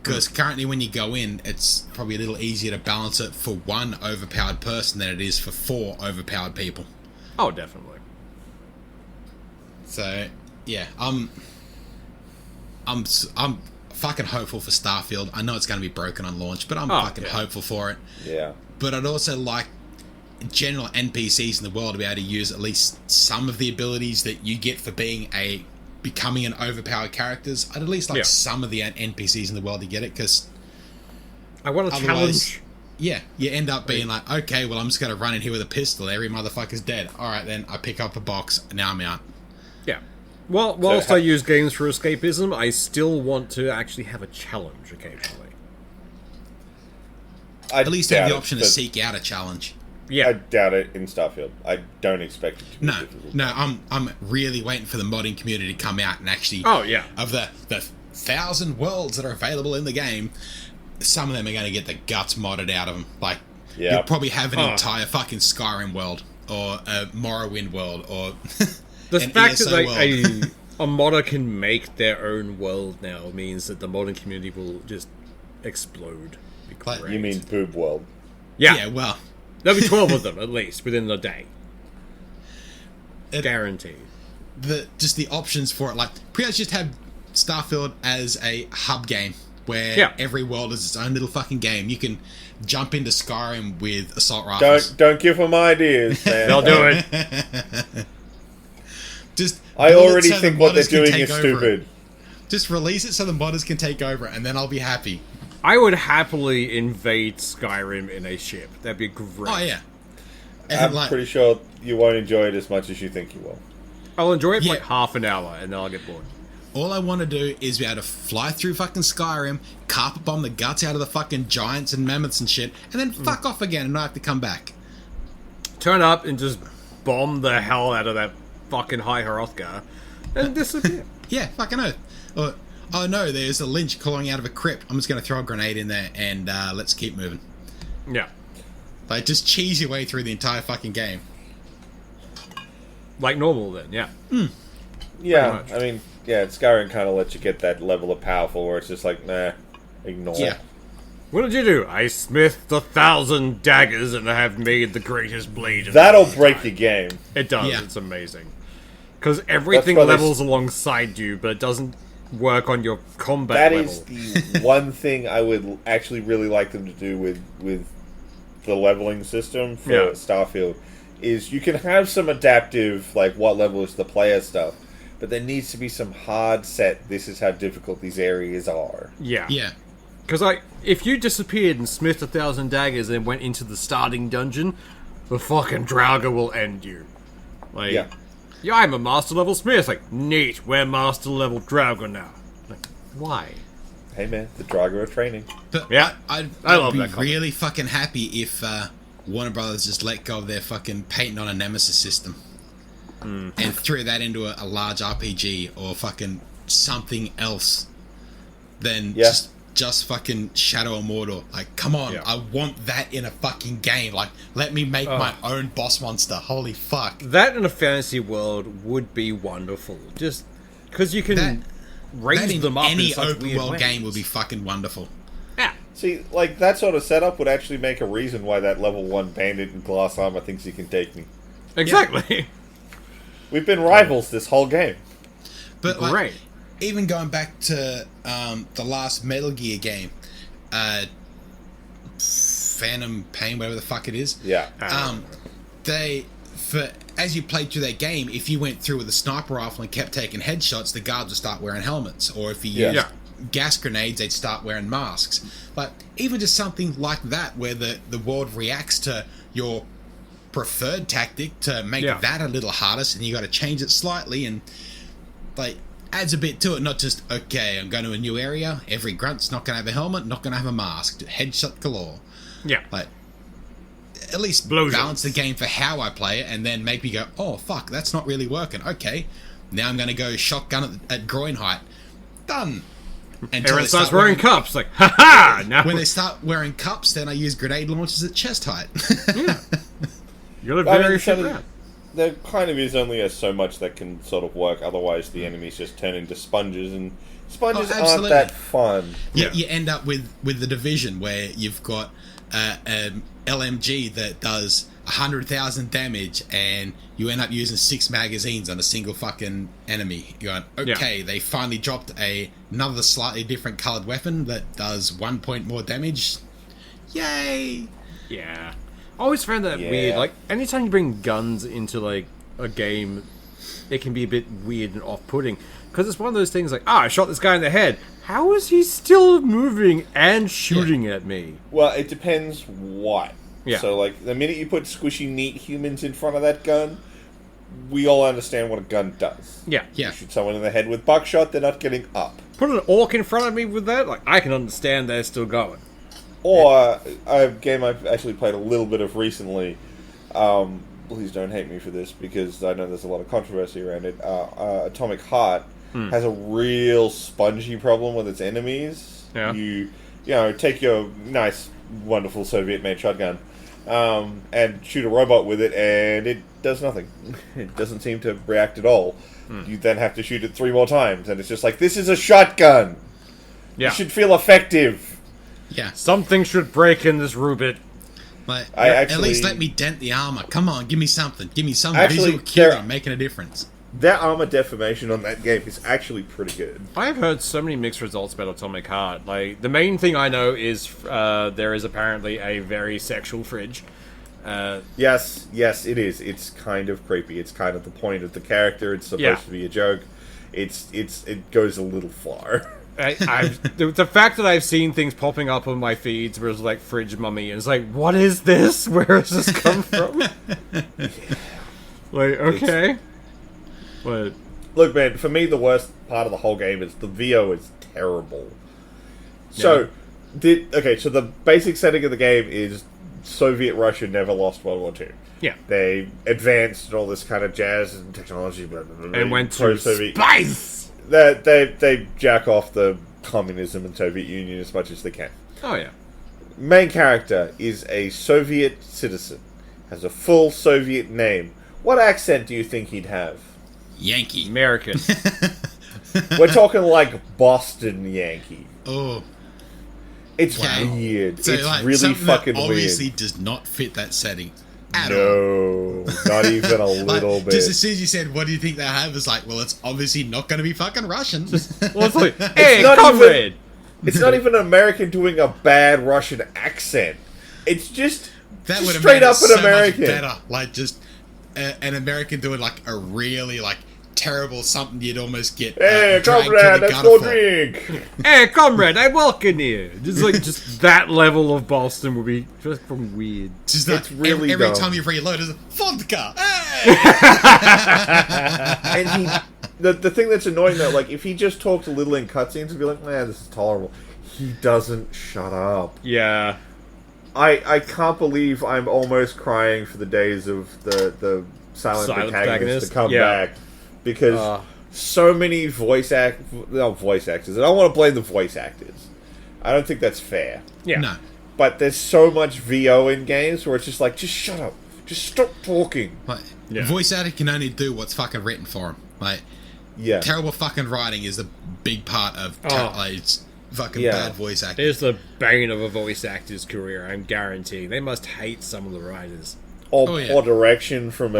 Because currently when you go in, it's probably a little easier to balance it for 1 overpowered person than it is for 4 overpowered people. Oh, definitely. So, yeah, I'm fucking hopeful for Starfield. I know it's going to be broken on launch, but I'm fucking hopeful for it. Yeah. But I'd also like general NPCs in the world to be able to use at least some of the abilities that you get for becoming an overpowered characters. I'd at least like some of the NPCs in the world to get it, because I want a challenge. Yeah, you end up being like, okay, well, I'm just going to run in here with a pistol. Every motherfucker's dead. All right, then I pick up a box. Now I'm out. Yeah. Well, whilst I use games for escapism, I still want to actually have a challenge occasionally. At least have the option to seek out a challenge. Yeah. I doubt it in Starfield. I don't expect it to be difficult. No, I'm really waiting for the modding community to come out and actually... Oh, yeah. Of the 1,000 worlds that are available in the game, some of them are going to get the guts modded out of them. Like, you'll probably have an entire fucking Skyrim world, or a Morrowind world, or the an fact ESO that a modder can make their own world now means that the modding community will just explode. Be great. You mean Boob World? Yeah, well... There'll be 12 of them, at least, within the day. Guaranteed. Just the options for it, like, pretty much just have Starfield as a hub game, where every world is its own little fucking game. You can jump into Skyrim with assault rifles. Don't give them ideas, man. They'll do it. I already think what they're doing is stupid. Just release it so the modders can take over, and then I'll be happy. I would happily invade Skyrim in a ship. That'd be great. Oh, yeah. I'm pretty sure you won't enjoy it as much as you think you will. I'll enjoy it for like half an hour, and then I'll get bored. All I want to do is be able to fly through fucking Skyrim, carpet bomb the guts out of the fucking giants and mammoths and shit, and then fuck off again and not have to come back. Turn up and just bomb the hell out of that fucking High Hrothgar, and disappear. Yeah, fucking oath. Or, oh no, there's a lynch clawing out of a crypt. I'm just going to throw a grenade in there and let's keep moving. Yeah. Like, just cheese your way through the entire fucking game. Like normal then, yeah. Yeah, I mean, Skyrim kind of lets you get that level of powerful where it's just like, nah, ignore. Yeah. What did you do? I smithed 1,000 daggers and I have made the greatest blade. That'll break the game. It does, Yeah. It's amazing. Because everything levels alongside you, but it doesn't work on your combat level. That is the one thing I would actually really like them to do with the leveling system for Starfield, is you can have some adaptive, like what level is the player stuff, but there needs to be some hard set, this is how difficult these areas are. Yeah. Yeah. Because if you disappeared and smithed 1,000 daggers and went into the starting dungeon, the fucking Draugr will end you. Like, yeah, I'm a master level smith. Like, neat, we're master level Draugr now. Like, why? Hey man, the Draugr are training. But yeah, I'd love be that comment. really fucking happy if Warner Brothers just let go of their fucking patent on a Nemesis system and threw that into a large RPG or fucking something else than just fucking Shadow of Mordor. Like, come on, I want that in a fucking game. Like, let me make my own boss monster. Holy fuck. That in a fantasy world would be wonderful. Just because you can raise them up any in such open weird world ways. game would be fucking wonderful. Yeah. See, like, that sort of setup would actually make a reason why that level 1 bandit in glass armor thinks he can take me. Exactly. We've been rivals this whole game. But like, Great. even going back to the last Metal Gear game, Phantom Pain, whatever the fuck it is. Yeah. As you played through that game, if you went through with a sniper rifle and kept taking headshots, the guards would start wearing helmets. Or if you used gas grenades, they'd start wearing masks. But even just something like that, where the world reacts to your preferred tactic to make that a little harder, and you got to change it slightly, and like adds a bit to it. Not just, okay, I'm going to a new area, every grunt's not going to have a helmet, not going to have a mask, headshot galore. Yeah. Like, at least balance the game for how I play it, and then make me go, oh fuck, that's not really working. Okay, now I'm going to go shotgun at groin height. Done. Everyone starts wearing cups. Like, haha! Now When they start wearing cups, then I use grenade launchers at chest height. yeah. You gotta very shit so around. there kind of is only so much that can sort of work. Otherwise, the enemies just turn into sponges, and sponges aren't that fun. You end up with the Division, where you've got an LMG that does 100,000 damage, and you end up using 6 magazines on a single fucking enemy. You're going, okay, they finally dropped another slightly different coloured weapon that does 1 point more damage. Yay! Yeah. I always found that weird. Like, anytime you bring guns into, like, a game, it can be a bit weird and off-putting. Because it's one of those things like, I shot this guy in the head. How is he still moving and shooting at me? Well, it depends what. Yeah. So, like, the minute you put squishy, neat humans in front of that gun, we all understand what a gun does. Yeah. Yeah. You shoot someone in the head with buckshot, they're not getting up. Put an orc in front of me with that, like, I can understand they're still going. Or, a game I've actually played a little bit of recently, please don't hate me for this, because I know there's a lot of controversy around it, Atomic Heart has a real spongy problem with its enemies. Yeah. You know, take your nice, wonderful Soviet-made shotgun, and shoot a robot with it, and it does nothing. It doesn't seem to react at all. You then have to shoot it 3 more times, and it's just like, this is a shotgun! Yeah. It should feel effective! Yeah. Something should break in this Rubit. Like, at least let me dent the armor. Come on, give me something. Give me some Actually, visual cue making a difference. That armor deformation on that game is actually pretty good. I've heard so many mixed results about Atomic Heart. Like, the main thing I know is there is apparently a very sexual fridge. Yes, it is. It's kind of creepy. It's kind of the point of the character. It's supposed to be a joke. It goes a little far. The fact that I've seen things popping up on my feeds where it's like fridge mummy, and it's like, what is this? Where has this come from? Like, okay. But look, man, for me, the worst part of the whole game is the VO is terrible. So, so the basic setting of the game is Soviet Russia never lost World War II. Yeah. They advanced and all this kind of jazz and technology, blah, blah, blah, and went to spice! They jack off the communism and Soviet Union as much as they can. Oh, yeah. Main character is a Soviet citizen. Has a full Soviet name. What accent do you think he'd have? Yankee. American. We're talking like Boston Yankee. Oh. It's weird. So, it's like, really fucking weird. Obviously does not fit that setting. No, not even a little bit. Just as soon as you said, what do you think they have? It's like, well, it's obviously not going to be fucking Russian. Well, it's like, hey, comrade! It's not even an American doing a bad Russian accent. It's just, that just would have straight made up it an so American. much better. Like, just an American doing, like, a really, like, terrible something you'd almost get. Hey, dragged comrade, to the let's gutter go for. drink! Hey, comrade, I welcome you! Just like, just that level of Boston would be just from weird. Just like, It's really every dumb. time you reload, it's vodka! Hey! And the thing that's annoying though, like, if he just talked a little in cutscenes and be like, man, this is tolerable. He doesn't shut up. Yeah. I can't believe I'm almost crying for the days of the silent protagonist to come back. Because so many voice actors, I don't want to blame the voice actors. I don't think that's fair. Yeah. No. But there's so much VO in games where it's just like, just shut up. Just stop talking. Like, voice actor can only do what's fucking written for him. Like, terrible fucking writing is a big part of bad voice acting. It's the bane of a voice actor's career, I'm guaranteeing. They must hate some of the writers. Or poor direction from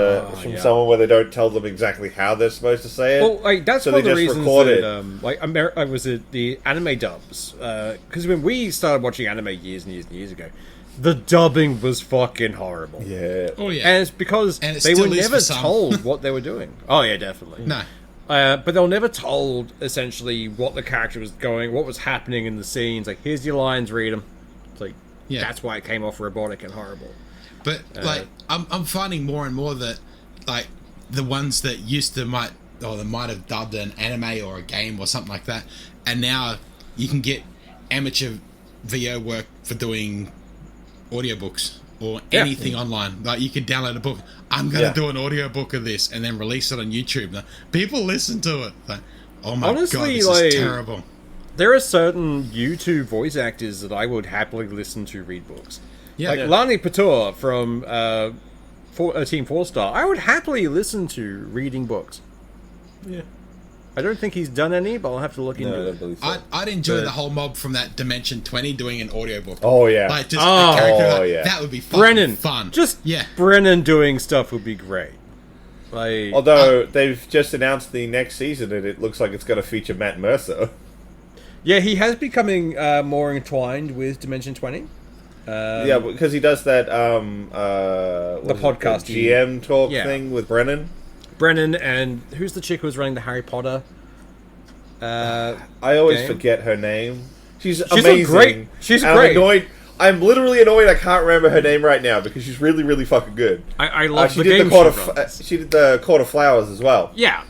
someone where they don't tell them exactly how they're supposed to say it. Well, like, that's so one of they the just reasons record that, was it the anime dubs? Because when we started watching anime years and years and years ago, the dubbing was fucking horrible. Yeah. Oh, yeah. And it's because they were never told what they were doing. Oh, yeah, definitely. No. But they were never told, essentially, what the character was going, what was happening in the scenes. Like, here's your lines, read them. It's like, that's why it came off robotic and horrible. But, like, I'm finding more and more that, like, the ones that might have dubbed an anime or a game or something like that, and now you can get amateur VO work for doing audiobooks or anything online. Like, you could download a book. I'm going to do an audiobook of this and then release it on YouTube. Now, people listen to it. Like, oh my Honestly, god, this is terrible. there are certain YouTube voice actors that I would happily listen to read books. Yeah, like Lani Pator from Team 4-Star. I would happily listen to reading books. Yeah. I don't think he's done any, but I'll have to look into it. So. I'd enjoy the whole mob from that Dimension 20 doing an audiobook. Oh, yeah. Like, just a character. Yeah. That would be fucking Brennan. fun. Just Brennan doing stuff would be great. Like, although, they've just announced the next season, and it looks like it's going to feature Matt Mercer. Yeah, he has becoming more entwined with Dimension 20. Yeah, because he does that the podcast GM talk thing with Brennan. Brennan and who's the chick who's running the Harry Potter? I always forget her name. She's amazing. Great. She's and great. I'm annoyed. I'm literally annoyed. I can't remember her name right now because she's really, really fucking good. I love she the did game. She did the Court of Flowers as well. Yeah,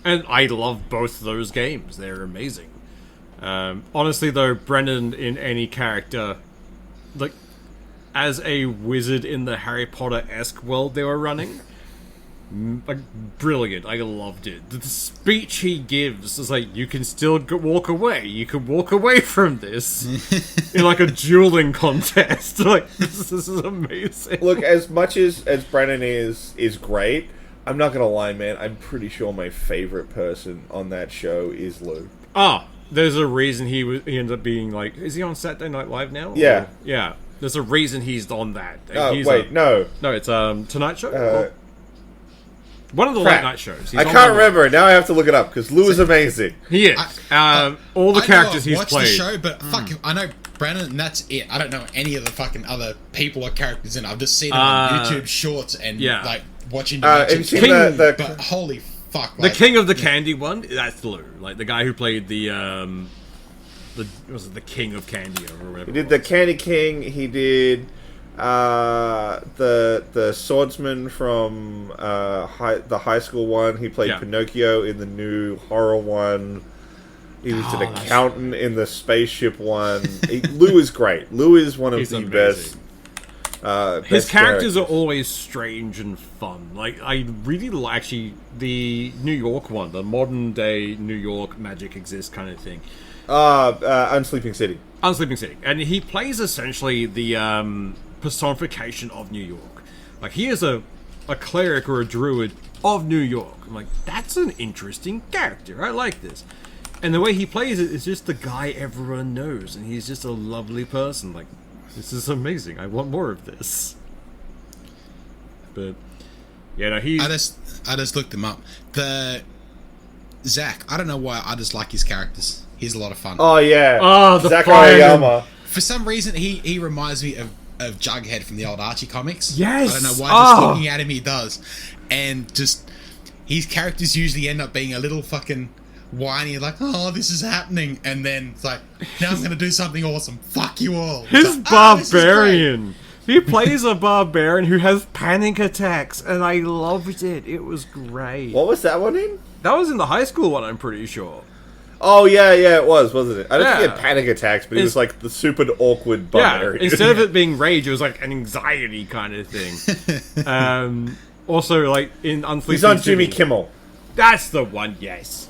and I love both those games. They're amazing. Honestly, though, Brennan in any character, like as a wizard in the Harry Potter-esque world they were running. Like, brilliant. I loved it. The speech he gives is like, you can still walk away. You can walk away from this in like a dueling contest. Like, this is amazing. Look, as much as Brennan is great, I'm not gonna lie, man. I'm pretty sure my favorite person on that show is Lou. There's a reason he ended up being like, is he on Saturday Night Live now? Yeah. Yeah. There's a reason he's on that. No, it's Tonight Show. One of the late night shows. I can't remember. Now I have to look it up because Lou is amazing. He is. All the characters he's watched played. The show, but fuck, I know Brandon, and that's it. I don't know any of the fucking other people or characters in it. I've just seen them on YouTube Shorts and like watching. Have you seen but holy fuck, the King of the Candy one? That's Lou, like the guy who played the King of Candy or whatever. He did the Candy King. He did. The swordsman from the high school one. He played Pinocchio in the new horror one. He was an accountant in the spaceship one. Lou is great. Lou is one of the best. His characters are always strange and fun. Like, I really like actually the New York one, the modern day New York magic exists kind of thing. Unsleeping City. Unsleeping City, and he plays essentially the personification of New York. Like, he is a cleric or a druid of New York. I'm like, that's an interesting character. I like this. And the way he plays it is just the guy everyone knows, and he's just a lovely person. Like, this is amazing. I want more of this. But yeah, no, I just looked him up. The Zach, I don't know why, I just like his characters. He's a lot of fun. Oh yeah. The Zach Ariyama. For some reason, he reminds me of Jughead from the old Archie comics. Yes. I don't know why. Just looking at him, he does, and just his characters usually end up being a little fucking whiny, like, oh, this is happening, and then it's like, now I'm going to do something awesome. Fuck you all. His like, barbarian. He plays a barbarian who has panic attacks, and I loved it. It was great. What was that one in? That was in the high school one, I'm pretty sure. Oh, yeah, it was, wasn't it? I don't think he had panic attacks, but he was like the super awkward barbarian. Yeah, instead of it being rage, it was like an anxiety kind of thing. Also, like, in Unsleeping He's on City, Jimmy Kimmel. That's the one, yes.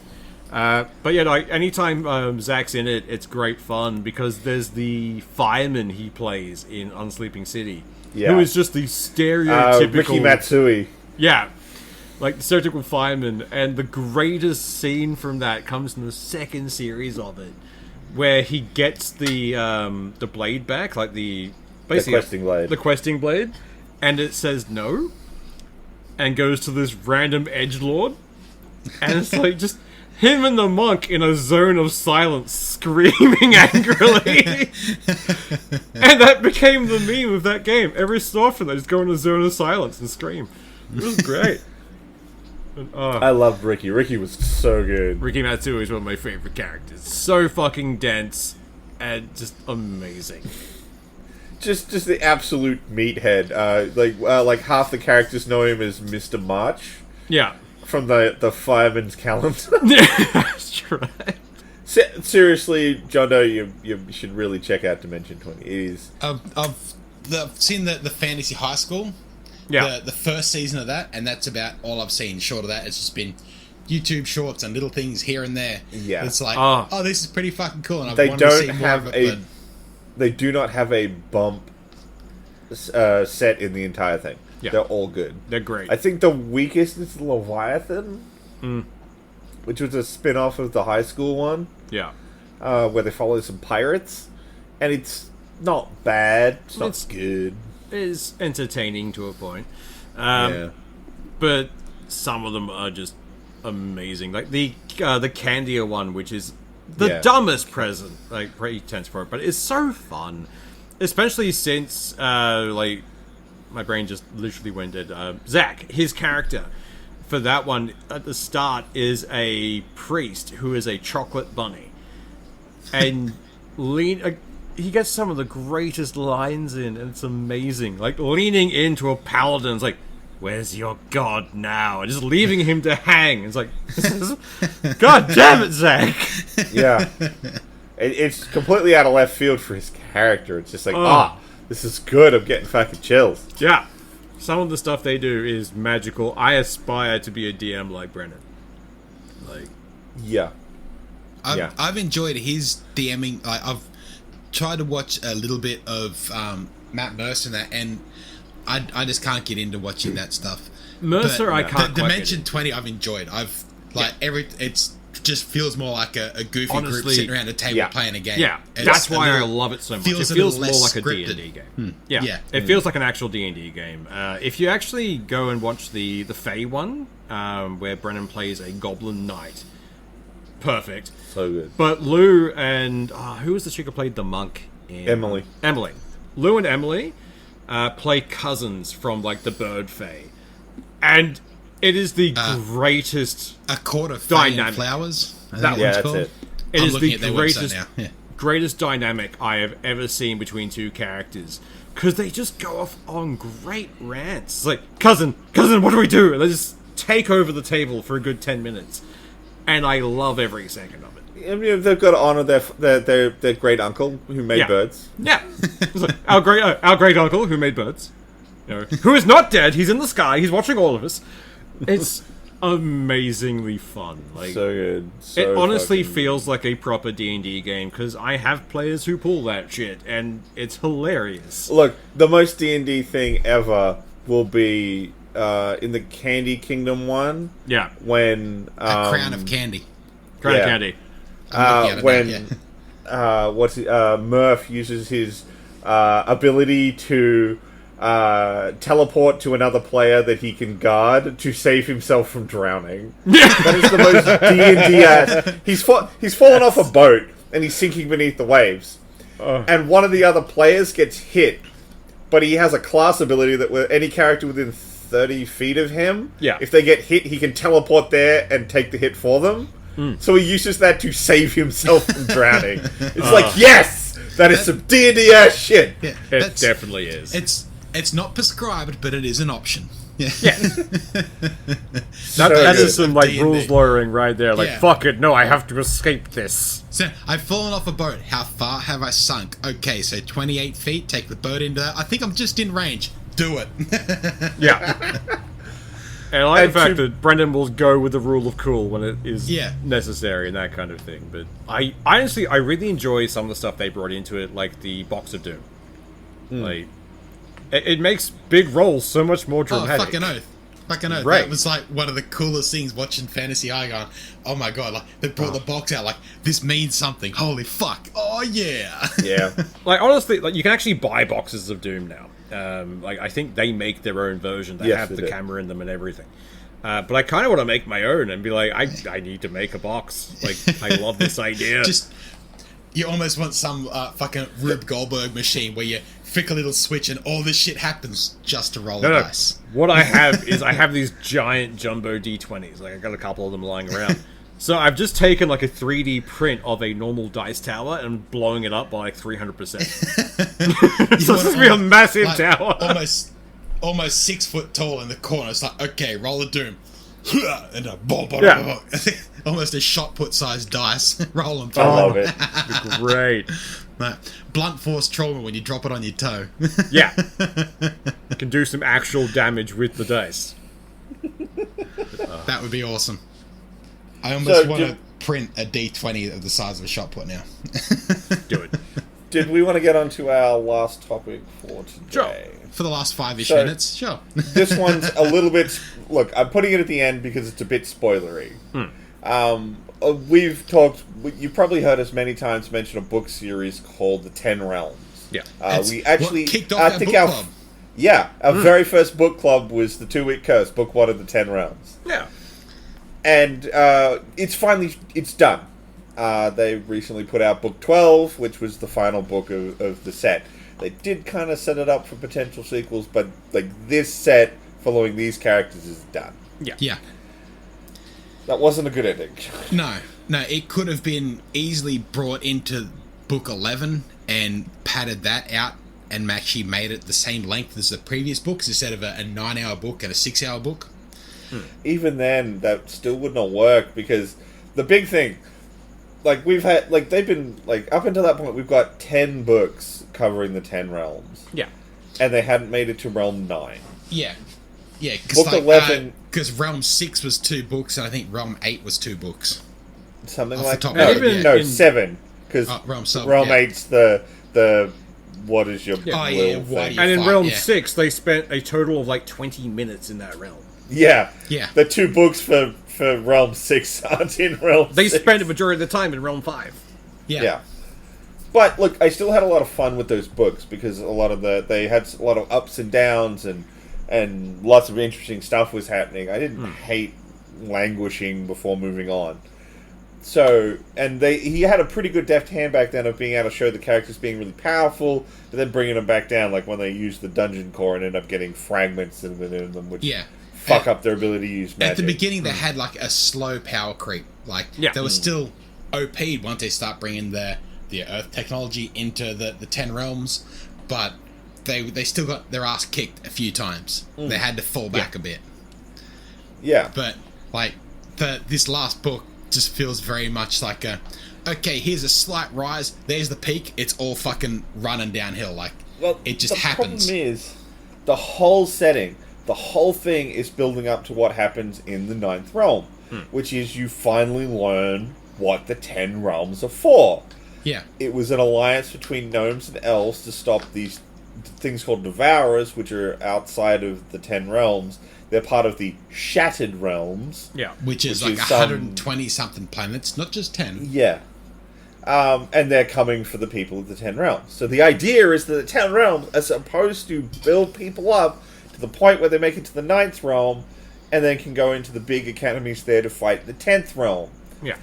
But yeah, like, anytime Zach's in it, it's great fun because there's the fireman he plays in Unsleeping City, who is just the stereotypical Ricky Matsui. Yeah, like the stereotypical fireman, and the greatest scene from that comes in the second series of it, where he gets the blade back, like the questing blade, and it says no, and goes to this random edgelord, and it's like just him and the monk in a zone of silence screaming angrily. And that became the meme of that game. Every so often they just go in a zone of silence and scream. It was great. And, I loved Ricky. Ricky was so good. Ricky Matsui is one of my favorite characters. So fucking dense and just amazing. Just the absolute meathead. Like half the characters know him as Mr. March. Yeah. From the Fireman's Calendar. Yeah, that's right. Seriously, John Doe, you should really check out Dimension 20. It is. I've seen the Fantasy High School. Yeah. The first season of that, and that's about all I've seen. Short of that, it's just been YouTube shorts and little things here and there. Yeah. It's like, Oh. this is pretty fucking cool, and I They want to see don't more have of it. they do not have a bump set in the entire thing. Yeah. They're all good. They're great. I think the weakest is Leviathan, which was a spin-off of the high school one, yeah. where they follow some pirates, and it's not bad. It's not It's- good. It is entertaining to a point. Yeah. But some of them are just amazing. Like the Candia one, which is the Yeah. dumbest pretense for it, but it's so fun. Especially since, like, my brain just literally went dead. Zach, his character for that one at the start is a priest who is a chocolate bunny. And he gets some of the greatest lines in, and it's amazing. Like, leaning into a paladin, it's like, where's your god now? And just leaving him to hang. It's like, God damn it, Zach! Yeah. It's completely out of left field for his character. It's just like, this is good. I'm getting fucking chills. Yeah. Some of the stuff they do is magical. I aspire to be a DM like Brennan. Like, Yeah. I've enjoyed his DMing. I've tried to watch a little bit of Matt Mercer and that, and I just can't get into watching that stuff. Mercer, But I can't quite Dimension get 20, I've enjoyed. It's just feels more like a goofy group Honestly, sitting around a table playing a game. Yeah, It's that's a why I little- love it so much. feels It a little feels more less like a scripted. D&D game. Yeah, Yeah. it feels like an actual D&D game. If you actually go and watch the Fae one, where Brennan plays a goblin knight, perfect. So good. But Lou and who was the chick who played the monk? Emily. Lou and Emily play cousins from like the Bird Fae, and it is the greatest. A quarter of Fey and Dynamic. Flowers. I think That it's that's called. it. It I'm is looking the at their website greatest, now. Yeah. greatest dynamic I have ever seen between two characters. Because they just go off on great rants. It's like, cousin, what do we do? And they just take over the table for a good 10 minutes. And I love every second of it. I mean, they've got to honor their great uncle who made Yeah. birds. Yeah. It's like, our great uncle who made birds. You know, who is not dead, he's in the sky, he's watching all of us. It's amazingly fun. Like, So good. it honestly fucking- feels like a proper D&D game because I have players who pull that shit and it's hilarious. Look, the most D&D thing ever will be in the Candy Kingdom one. Yeah, When A crown of candy. Crown of yeah. Candy. I'm looking at it when now, Murph uses his ability to teleport to another player that he can guard to save himself from drowning. That is the most D&D ass. He's fallen off a boat and he's sinking beneath the waves. And one of the other players gets hit, but he has a class ability that with any character within 30 feet of him, Yeah. if they get hit, he can teleport there and take the hit for them. So he uses that to save himself from drowning. It's like, yes! That is some D&D ass shit! Yeah, It that's- definitely is. It's not prescribed, but it is an option. Yeah. That good. is some like D&D. rules lowering right there. Like, Yeah. fuck it, no, I have to escape this. So I've fallen off a boat. How far have I sunk? Okay, so 28 feet. Take the boat into that. I think I'm just in range. Do it. Yeah. And I like And the fact to- that Brendan will go with the rule of cool when it is Yeah. necessary and that kind of thing. But I honestly, I really enjoy some of the stuff they brought into it, like the Box of Doom. Like, it makes big roles so much more Oh, dramatic. fucking oath. Fucking oath. Right. That was like one of the coolest things watching Fantasy Eye going, oh my god, like they brought the box out like, this means something. Holy fuck. Oh yeah. Yeah. Like, honestly, like you can actually buy boxes of Doom now. Like, I think they make their own version. They Yes, have they the do. camera in them and everything. But I kind of want to make my own and be like, I need to make a box. Like, I love this idea. Just, you almost want some fucking Rube Goldberg machine where you flick a little switch and all this shit happens just to roll No, the no. dice. What I have is I have these giant jumbo D20s. Like, I got a couple of them lying around. So I've just taken like a 3D print of a normal dice tower and blowing it up by like 300%. So this is be a massive Like, tower. almost 6 foot tall in the corner. It's like, okay, roll a doom. And a Yeah. almost a shot put sized dice. Roll them. I love it. Great. Like, blunt force trauma when you drop it on your toe. Yeah. Can do some actual damage with the dice. That would be awesome. I almost So want to print a D20 of the size of a shot put now. Do it. Did we want to get on to our last topic for today? Sure. For the last 5-ish So- minutes, sure. This one's a little bit... Look, I'm putting it at the end because it's a bit spoilery. We've talked... You've probably heard us many times mention a book series called The Ten Realms. Yeah. We actually... what kicked off our book club. Yeah, our very first book club was The 2-Week Curse, book 1 of The Ten Realms. Yeah. And it's done. They recently put out book 12, which was the final book of the set. They did kind of set it up for potential sequels, but like this set following these characters is done. Yeah. That wasn't a good ending. No, it could have been easily brought into book 11 and padded that out and actually made it the same length as the previous books instead of a 9-hour book and a 6-hour book. Even then, that still would not work because the big thing, like we've had, like they've been, like up until that point, we've got 10 books covering the 10 realms. Yeah. And they hadn't made it to realm 9. Yeah, Book 11... Because Realm 6 was 2 books, and I think Realm 8 was 2 books. Something Off like the top that. of my head, No, yeah. 7. Because Realm 7, realm yeah. 8's the what is your Oh, will yeah, why thing. do you- And in fight, Realm yeah. 6, they spent a total of like 20 minutes in that realm. Yeah. Yeah. The 2 books for realm 6 aren't in realm They 6. spent the majority of the time in Realm 5. Yeah. But look, I still had a lot of fun with those books because they had a lot of ups and downs and lots of interesting stuff was happening. I didn't hate languishing before moving on. So, and he had a pretty good deft hand back then of being able to show the characters being really powerful, but then bringing them back down, like when they used the dungeon core and end up getting fragments in them, which fuck up their ability to use magic. At the beginning, they had like a slow power creep. Like they were still OP'd once they start bringing the Earth technology into the 10 realms, but they still got their ass kicked a few times. They had to fall back a bit. Yeah. But like this last book just feels very much like okay, here's a slight rise, there's the peak, it's all fucking running downhill. Like it just happens. The problem is the whole setting, the whole thing is building up to what happens in the 9th realm, which is you finally learn what the 10 realms are for. Yeah. It was an alliance between gnomes and elves to stop these things called Devourers, which are outside of the 10 realms. They're part of the Shattered Realms. Yeah. Which is like 120-something planets, not just 10. Yeah. And they're coming for the people of the 10 realms. So the idea is that the 10 realms are supposed to build people up to the point where they make it to the 9th realm and then can go into the big academies there to fight the 10th realm. Yeah.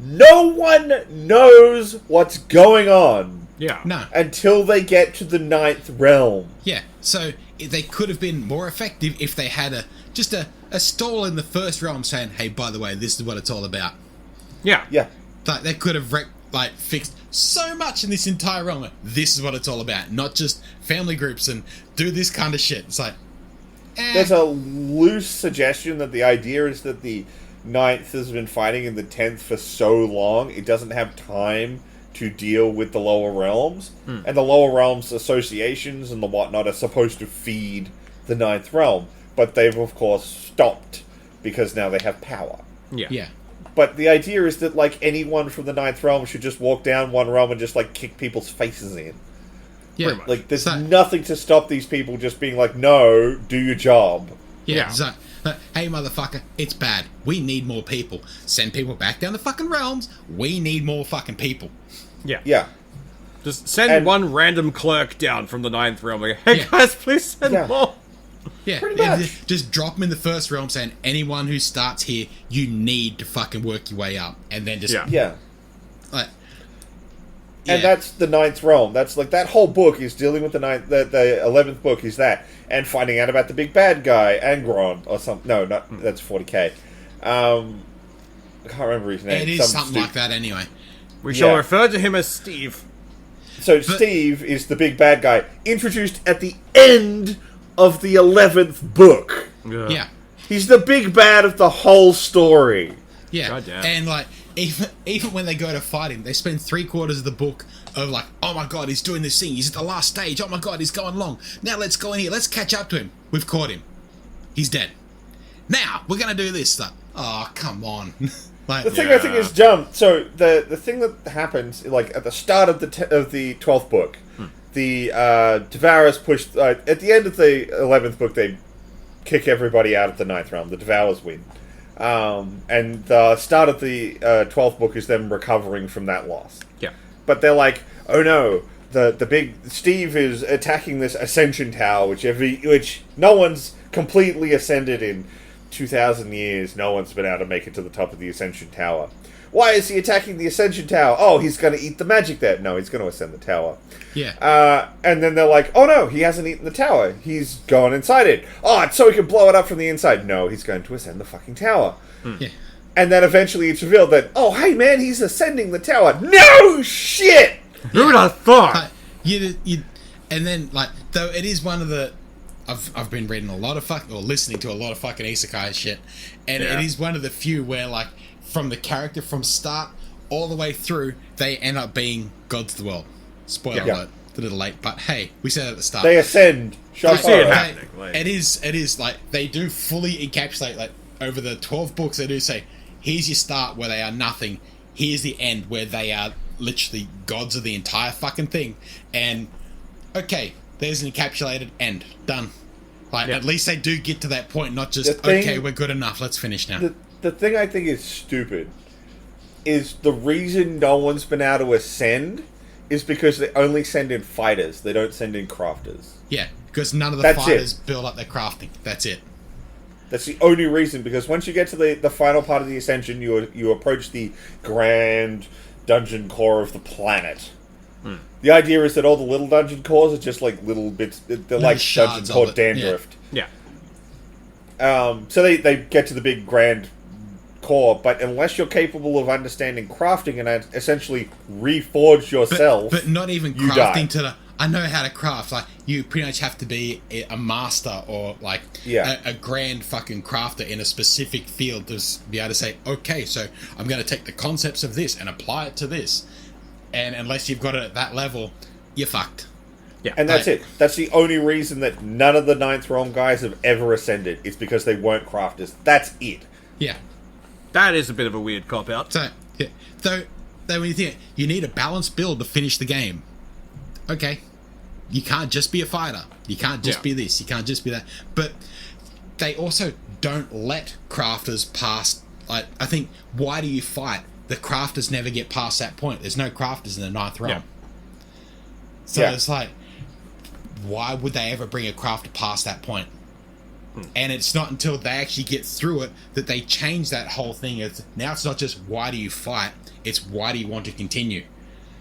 No one knows what's going on. Yeah. No. Until they get to the 9th realm. Yeah. So they could have been more effective if they had just a stall in the first realm saying, hey, by the way, this is what it's all about. Yeah. Yeah. Like they could have fixed so much in this entire realm. This is what it's all about. Not just family groups and do this kind of shit. It's like, There's a loose suggestion that the idea is that the 9th has been fighting in the 10th for so long, it doesn't have time to deal with the lower realms. And the lower realms associations and the whatnot are supposed to feed the 9th realm. But they've, of course, stopped because now they have power. Yeah. yeah. But the idea is that, like, anyone from the 9th realm should just walk down one realm and just, like, kick people's faces in. Yeah. much. Like, there's nothing to stop these people just being like, no, do your job. Yeah. Yeah. So, hey, motherfucker, it's bad. We need more people. Send people back down the fucking realms. We need more fucking people. Yeah. Yeah. Just send And- one random clerk down from the 9th realm. Like, hey, Yeah. guys, please send Yeah. more. Yeah. Pretty and much. just drop them in the first realm saying, anyone who starts here, you need to fucking work your way up. And then just... Yeah. Yeah. Like, And that's the 9th realm. That's like that whole book is dealing with the 11th book is that, and finding out about the big bad guy, Angron or something. No, not that's 40k. I can't remember his name. It is something like that anyway. We shall Yeah. refer to him as Steve. So Steve is the big bad guy introduced at the end of the 11th book. Yeah. He's the big bad of the whole story. Yeah. Goddamn. And like even when they go to fight him, they spend 3/4 of the book of like, oh my god, he's doing this thing, he's at the last stage, oh my god, he's going long. Now let's go in here, let's catch up to him. We've caught him. He's dead. now we're gonna do this stuff. Oh, come on. Like, The thing I think is dumb. So the thing that happens, like at the start of the 12th book, the Devourers push. At the end of the 11th book, they kick everybody out of the 9th realm. The Devourers win, and the start of the 12th book is them recovering from that loss. Yeah. But they're like, oh no, the big Steve is attacking this Ascension Tower, which no one's completely ascended in 2,000 years. No one's been able to make it to the top of the Ascension Tower. Why is he attacking the Ascension Tower? Oh, he's going to eat the magic there. No, he's going to ascend the tower. Yeah. And then they're like, oh no, he hasn't eaten the tower. He's gone inside it. Oh, it's so he can blow it up from the inside. No, he's going to ascend the fucking tower. Yeah. And then eventually it's revealed that, oh, hey man, he's ascending the tower. No shit! Who would have thought? And then, like, though it is one of the... I've been reading a lot of listening to a lot of fucking isekai shit, and it is one of the few where, like, from the character from start all the way through, they end up being gods of the world. Spoiler alert, it's a little late, but hey, we said it at the start. They ascend. I see it happening. It is like they do fully encapsulate, like, over the 12 books. They do say, here's your start where they are nothing. Here's the end where they are literally gods of the entire fucking thing. And okay, there's an encapsulated end. Done. Like, at least they do get to that point, not just, okay, we're good enough, let's finish now. The thing I think is stupid is the reason no one's been able to ascend is because they only send in fighters. They don't send in crafters. Yeah, because none of the fighters build up their crafting. That's it. That's the only reason, because once you get to the final part of the Ascension, you approach the grand dungeon core of the planet. The idea is that all the little dungeon cores are just like little bits. They're like dungeons called Dandrift. Yeah. So they get to the big grand core, but unless you're capable of understanding crafting and essentially reforge yourself, but not even crafting to the. I know how to craft. Like, you pretty much have to be a master or like a grand fucking crafter in a specific field to be able to say, okay, so I'm going to take the concepts of this and apply it to this. And unless you've got it at that level, you're fucked. Yeah, and that's it. That's the only reason that none of the 9th Realm guys have ever ascended. It's because they weren't crafters. That's it. Yeah. That is a bit of a weird cop-out. So, yeah. Though when you think, you need a balanced build to finish the game. Okay. You can't just be a fighter. You can't just be this. You can't just be that. But they also don't let crafters pass... Like, I think, why do you fight? The crafters never get past that point. There's no crafters in the 9th realm. Yeah. So it's like, why would they ever bring a crafter past that point? And it's not until they actually get through it that they change that whole thing. Now it's not just why do you fight, it's why do you want to continue?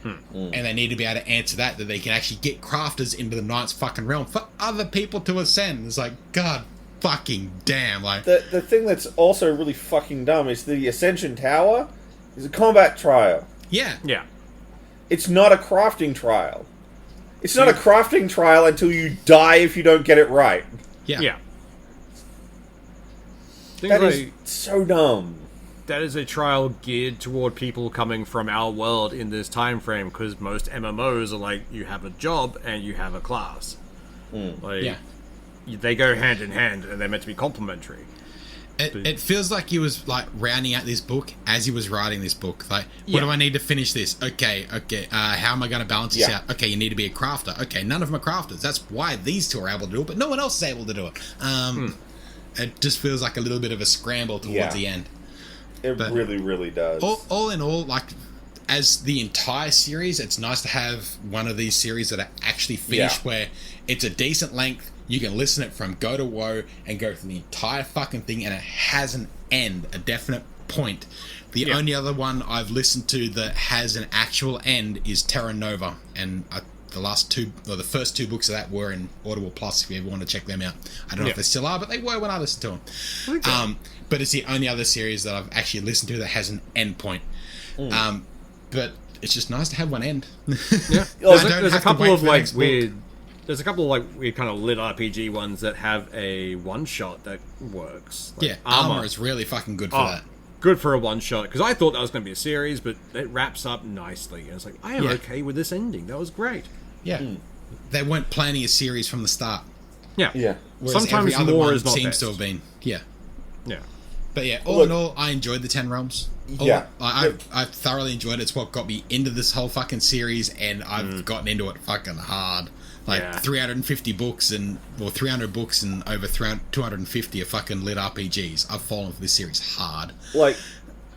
And they need to be able to answer that they can actually get crafters into the 9th fucking realm for other people to ascend. It's like, God fucking damn. Like, the thing that's also really fucking dumb is the Ascension Tower is a combat trial. Yeah. Yeah. It's not a crafting trial. It's not a crafting trial until you die if you don't get it right. Yeah. Yeah. That is so dumb. That is a trial geared toward people coming from our world in this time frame, because most MMOs are like, you have a job and you have a class. Like, they go hand in hand and they're meant to be complementary. It feels like he was like rounding out this book as he was writing this book. Like, what do I need to finish this? Okay. How am I going to balance this out? Okay, you need to be a crafter. Okay, none of them are crafters. That's why these two are able to do it, but no one else is able to do it. It just feels like a little bit of a scramble towards the end. It really, really does. All in all, like, as the entire series, it's nice to have one of these series that are actually finished where it's a decent length. You can listen it from go to woe and go through the entire fucking thing, and it has an end, a definite point. The only other one I've listened to that has an actual end is Terra Nova, and the first two books of that were in Audible Plus if you ever want to check them out. I don't know if they still are, but they were when I listened to them. But it's the only other series that I've actually listened to that has an end point. But it's just nice to have one end. There's a couple of like weird. There's a couple of like weird kind of lit RPG ones that have a one shot that works. Like Armor is really fucking good for that. Good for a one shot, because I thought that was going to be a series, but it wraps up nicely. And it's like, I am okay with this ending. That was great. Yeah, they weren't planning a series from the start. Yeah. Whereas sometimes every other more one is not seems best. to have been. Yeah. Yeah. But yeah, all in all, I enjoyed the 10 Realms. I thoroughly enjoyed it. It's what got me into this whole fucking series, and I've gotten into it fucking hard. 350 books 300 books and over 250 are fucking lit RPGs. I've fallen for this series hard. Like,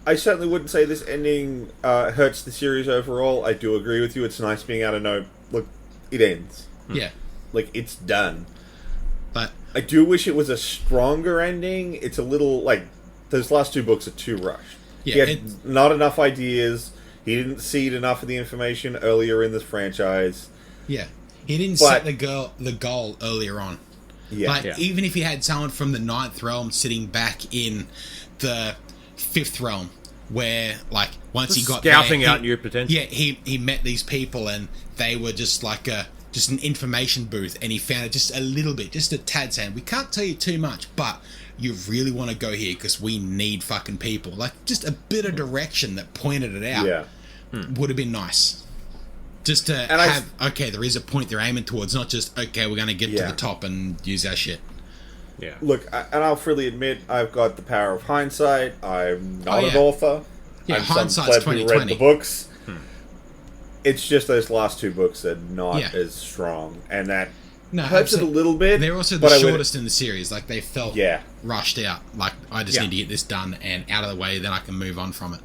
I certainly wouldn't say this ending hurts the series overall. I do agree with you. It's nice being able to know, look, it ends. Yeah. Like, it's done. But I do wish it was a stronger ending. It's a little, like, those last 2 books are too rushed. Yeah, he had not enough ideas. He didn't seed enough of the information earlier in this franchise. Yeah. He didn't set the goal earlier on. Yeah. Even if he had someone from the 9th realm sitting back in the 5th realm, where, like, once he got scouting out new potential. Yeah, he met these people, and they were just like just an information booth, and he found it just a little bit, just a tad, saying, we can't tell you too much, but you really want to go here because we need fucking people. Like, just a bit of direction that pointed it out would have been nice. Just to okay, there is a point they're aiming towards, not just, okay, we're going to get to the top and use our shit. Yeah. Look, and I'll freely admit, I've got the power of hindsight. I'm not an author. Yeah, I'm hindsight's some pleb who 2020. read the books. It's just those last 2 books are not as strong, and that hurts it a little bit. They're also the shortest in the series. Like, they felt rushed out. Like, I just need to get this done and out of the way, then I can move on from it.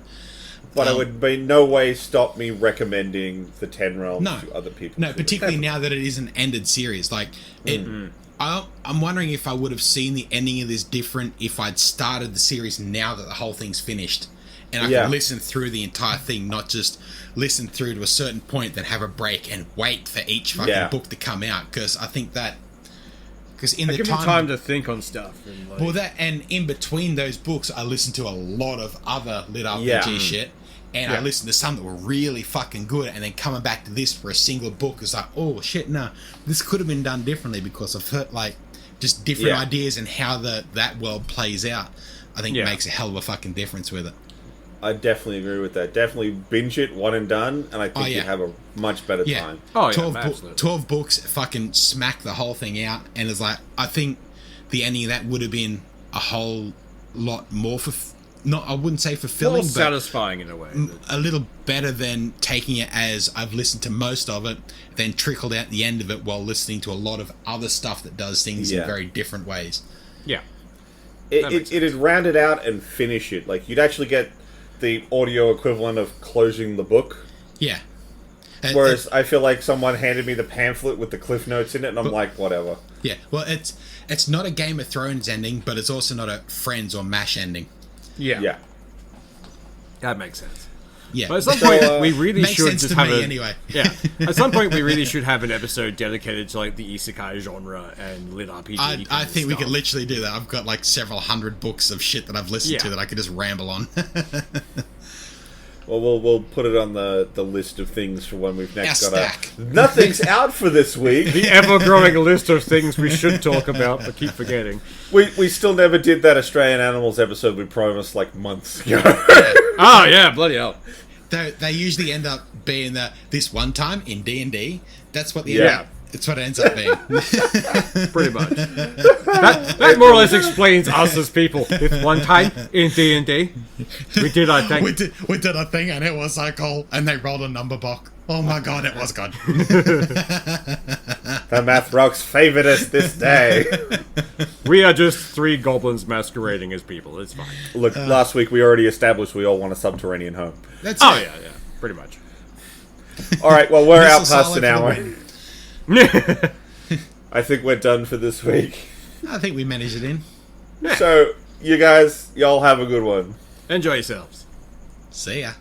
But it would by no way stop me recommending the 10 Realms to other people. No, particularly now that it is an ended series. Like, I'm wondering if I would have seen the ending of this different if I'd started the series now that the whole thing's finished. And I could listen through the entire thing, not just listen through to a certain point, then have a break and wait for each fucking book to come out. Because I think that... Because in the time to think on stuff. And well, and in between those books, I listened to a lot of other lit RPG shit. And I listened to some that were really fucking good, and then coming back to this for a single book is like, oh shit, no, this could have been done differently because I've heard like just different ideas and how that world plays out. I think it makes a hell of a fucking difference with it. I definitely agree with that. Definitely binge it, one and done, and I think you'd have a much better time. 12 books, fucking smack the whole thing out, and it's like, I think the ending of that would have been a whole lot more I wouldn't say fulfilling, more satisfying in a way. A little better than taking it as I've listened to most of it, then trickled out the end of it while listening to a lot of other stuff that does things in very different ways. Yeah. It'd round it out and finish it. Like, you'd actually get the audio equivalent of closing the book. Yeah. Whereas I feel like someone handed me the pamphlet with the cliff notes in it, and I'm like, whatever. Yeah, well, it's not a Game of Thrones ending, but it's also not a Friends or MASH ending. Yeah. That makes sense. Yeah. But at some point, we really should just have anyway. Yeah. At some point, we really should have an episode dedicated to like the isekai genre and lit RPG. I think we could literally do that. I've got like several hundred books of shit that I've listened to that I could just ramble on. Well, we'll put it on the list of things for when we've next Our got stack. Nothing's out for this week. The ever-growing list of things we should talk about, but keep forgetting. We still never did that Australian Animals episode we promised like months ago. Oh, yeah, bloody hell. They usually end up being this one time in D&D. That's what it's what it ends up being. Pretty much. That more or less explains us as people. This one time in D&D, we did our thing. We did a thing, and it was so cool. And they rolled a number box. Oh my god, it was good. The math rocks favored us this day. We are just 3 goblins masquerading as people. It's fine. Look, last week we already established we all want a subterranean home. That's yeah, pretty much. All right, well, we're out past an hour. I think we're done for this week. I think we managed it in. So, you guys, y'all have a good one. Enjoy yourselves. See ya.